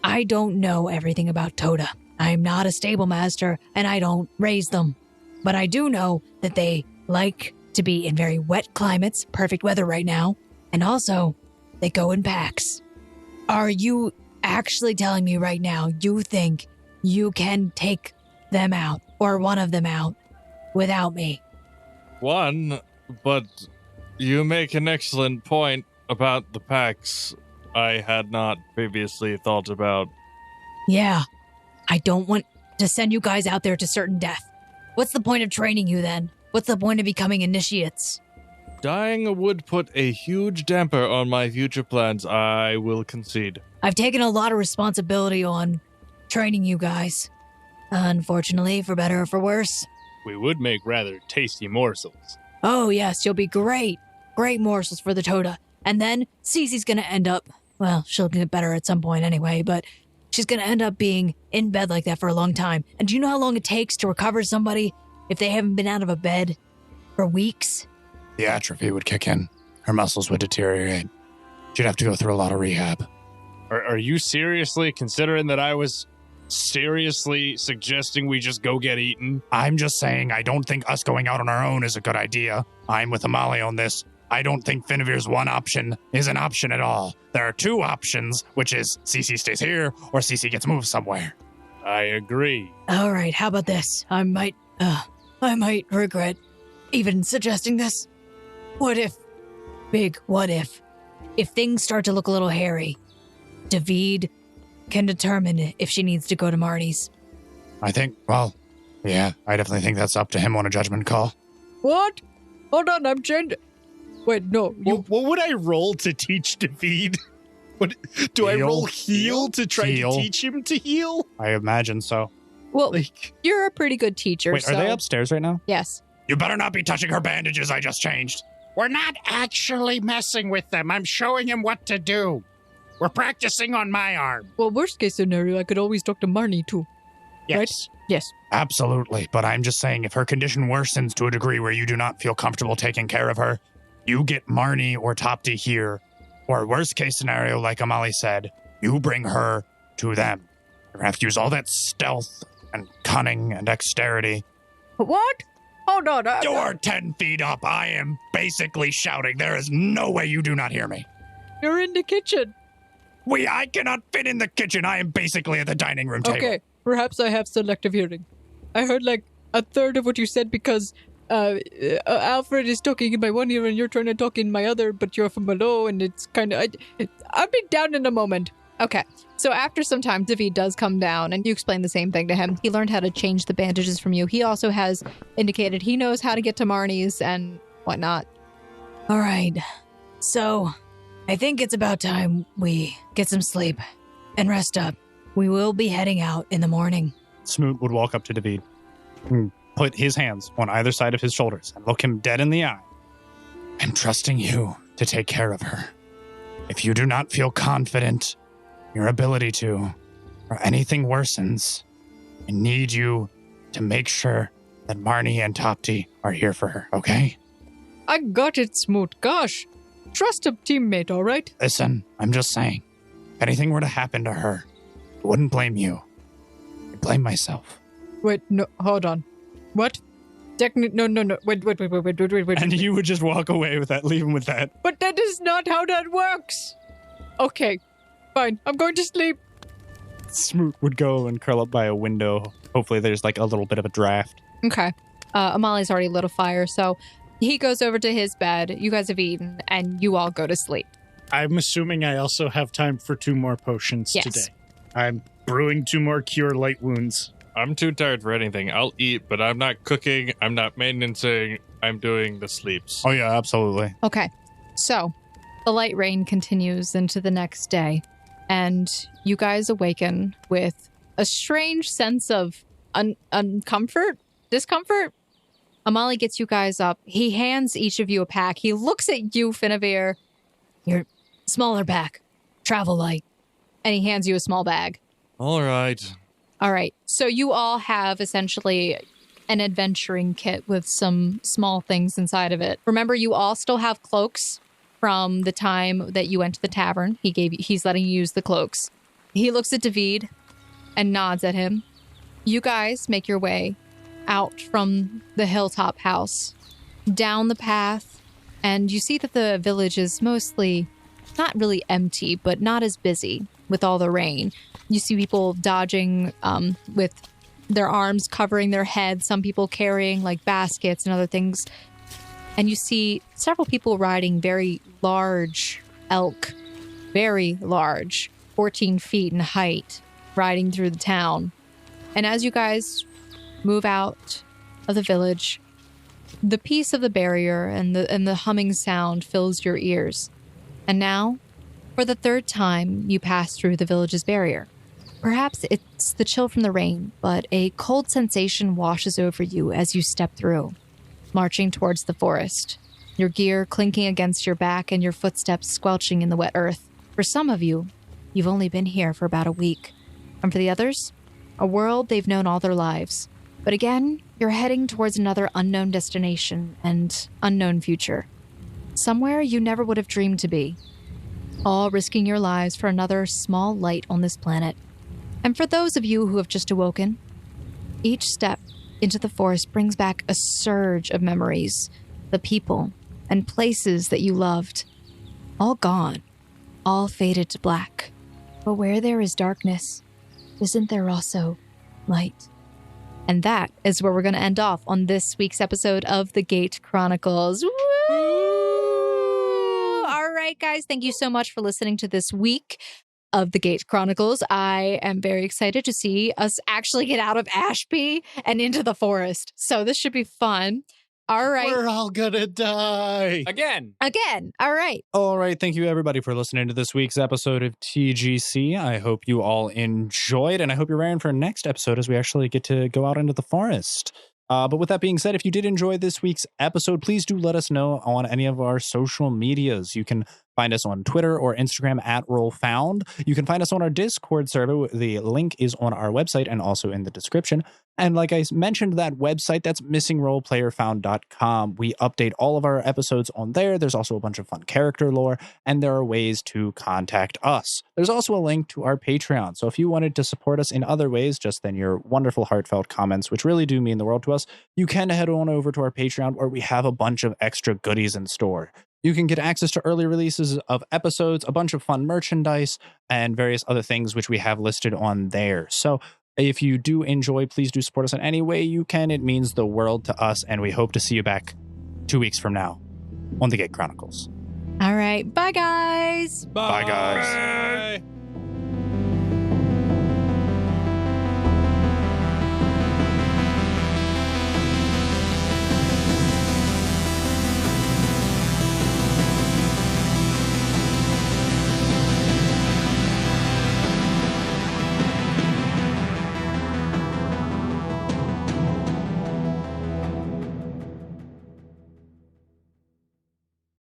I don't know everything about Touda. I'm not a stable master, and I don't raise them. But I do know that they like to be in very wet climates, perfect weather right now, and also they go in packs. Are you actually telling me right now you think you can take them out, or one of them out, without me? One, but you make an excellent point about the packs I had not previously thought about. Yeah, I don't want to send you guys out there to certain death. What's the point of training you then? What's the point of becoming initiates? Dying would put a huge damper on my future plans, I will concede. I've taken a lot of responsibility on training you guys. Unfortunately, for better or for worse. We would make rather tasty morsels. Oh yes, you'll be great. Great morsels for the Touda. And then Cece's gonna end up, well, she'll get better at some point anyway, but she's gonna end up being in bed like that for a long time. And do you know how long it takes to recover somebody if they haven't been out of a bed for weeks? The atrophy would kick in. Her muscles would deteriorate. She'd have to go through a lot of rehab. Are you seriously considering that I was seriously suggesting we just go get eaten? I'm just saying I don't think us going out on our own is a good idea. I'm with Amali on this. I don't think Finavir's one option is an option at all. There are two options, which is Cece stays here or Cece gets moved somewhere. I agree. All right, how about this? I might regret even suggesting this. What if things start to look a little hairy, David can determine if she needs to go to Marnie's? I think, yeah, I definitely think that's up to him on a judgment call. What? Hold on, I'm changing. Wait, no. What would I roll to teach David? Do I roll heal to try to teach him to heal? I imagine so. Well, you're a pretty good teacher. Wait, are they upstairs right now? Yes. You better not be touching her bandages I just changed. We're not actually messing with them. I'm showing him what to do. We're practicing on my arm. Well, worst case scenario, I could always talk to Marnie too. Yes. Right? Yes. Absolutely, but I'm just saying if her condition worsens to a degree where you do not feel comfortable taking care of her, you get Marnie or Topti here, or worst case scenario, like Amali said, you bring her to them. You're gonna have to use all that stealth and cunning and dexterity. What? Hold on. You're 10 feet up. I am basically shouting. There is no way you do not hear me. You're in the kitchen. I cannot fit in the kitchen. I am basically at the dining room table. Okay, perhaps I have selective hearing. I heard like a third of what you said because Alfred is talking in my one ear and you're trying to talk in my other, but you're from below and it's kind of... I'll be down in a moment. Okay, so after some time, David does come down, and you explain the same thing to him. He learned how to change the bandages from you. He also has indicated he knows how to get to Marnie's and whatnot. All right. So, I think it's about time we get some sleep and rest up. We will be heading out in the morning. Smoot would walk up to David and put his hands on either side of his shoulders and look him dead in the eye. I'm trusting you to take care of her. If you do not feel confident your ability to, or anything worsens, I need you to make sure that Marnie and Topti are here for her, okay? I got it, Smoot. Gosh. Trust a teammate, all right? Listen, I'm just saying, if anything were to happen to her, I wouldn't blame you. I'd blame myself. Wait, no, hold on. What? No. Wait. And you would just walk away with that, leave him with that. But that is not how that works. Okay, fine. I'm going to sleep. Smoot would go and curl up by a window. Hopefully there's like a little bit of a draft. Okay. Amali's already lit a fire, so he goes over to his bed. You guys have eaten, and you all go to sleep. I'm assuming I also have time for 2 more potions today. I'm brewing 2 more cure light wounds. I'm too tired for anything. I'll eat, but I'm not cooking. I'm not maintaining. I'm doing the sleeps. Oh, yeah, absolutely. Okay. So, the light rain continues into the next day, and you guys awaken with a strange sense of discomfort. Amali gets you guys up. He hands each of you a pack. He looks at you, Finavir. Your smaller pack. Travel light. And he hands you a small bag. All right. All right. So you all have essentially an adventuring kit with some small things inside of it. Remember, you all still have cloaks from the time that you went to the tavern. He's letting you use the cloaks. He looks at David and nods at him. You guys make your way out from the hilltop house, down the path, and you see that the village is mostly not really empty, but not as busy with all the rain. You see people dodging with their arms covering their heads, some people carrying like baskets and other things. And you see several people riding very large elk, very large, 14 feet in height, riding through the town. And as you guys move out of the village, the peace of the barrier and the humming sound fills your ears. And now, for the 3rd time, you pass through the village's barrier. Perhaps it's the chill from the rain, but a cold sensation washes over you as you step through, marching towards the forest, your gear clinking against your back and your footsteps squelching in the wet earth. For some of you, you've only been here for about a week. And for the others, a world they've known all their lives. But again, you're heading towards another unknown destination and unknown future. Somewhere you never would have dreamed to be. All risking your lives for another small light on this planet. And for those of you who have just awoken, each step into the forest brings back a surge of memories, the people and places that you loved. All gone, all faded to black. But where there is darkness, isn't there also light? And that is where we're going to end off on this week's episode of the Gate Chronicles. Woo! All right, guys, thank you so much for listening to this week of the Gate Chronicles. I am very excited to see us actually get out of Ashby and into the forest. So this should be fun. All right. We're all gonna die. Again. All right. All right. Thank you, everybody, for listening to this week's episode of TGC. I hope you all enjoyed, and I hope you're ready for our next episode as we actually get to go out into the forest. But with that being said, if you did enjoy this week's episode, please do let us know on any of our social medias. You can find us on Twitter or Instagram at RollFound. You can find us on our Discord server. The link is on our website and also in the description. And like I mentioned, that website, that's missingroleplayerfound.com. We update all of our episodes on there. There's also a bunch of fun character lore, and there are ways to contact us. There's also a link to our Patreon. So if you wanted to support us in other ways, just than your wonderful heartfelt comments, which really do mean the world to us, you can head on over to our Patreon, where we have a bunch of extra goodies in store. You can get access to early releases of episodes, a bunch of fun merchandise, and various other things which we have listed on there. So if you do enjoy, please do support us in any way you can. It means the world to us, and we hope to see you back 2 weeks from now on the Gate Chronicles. All right. Bye, guys. Bye guys. Bye.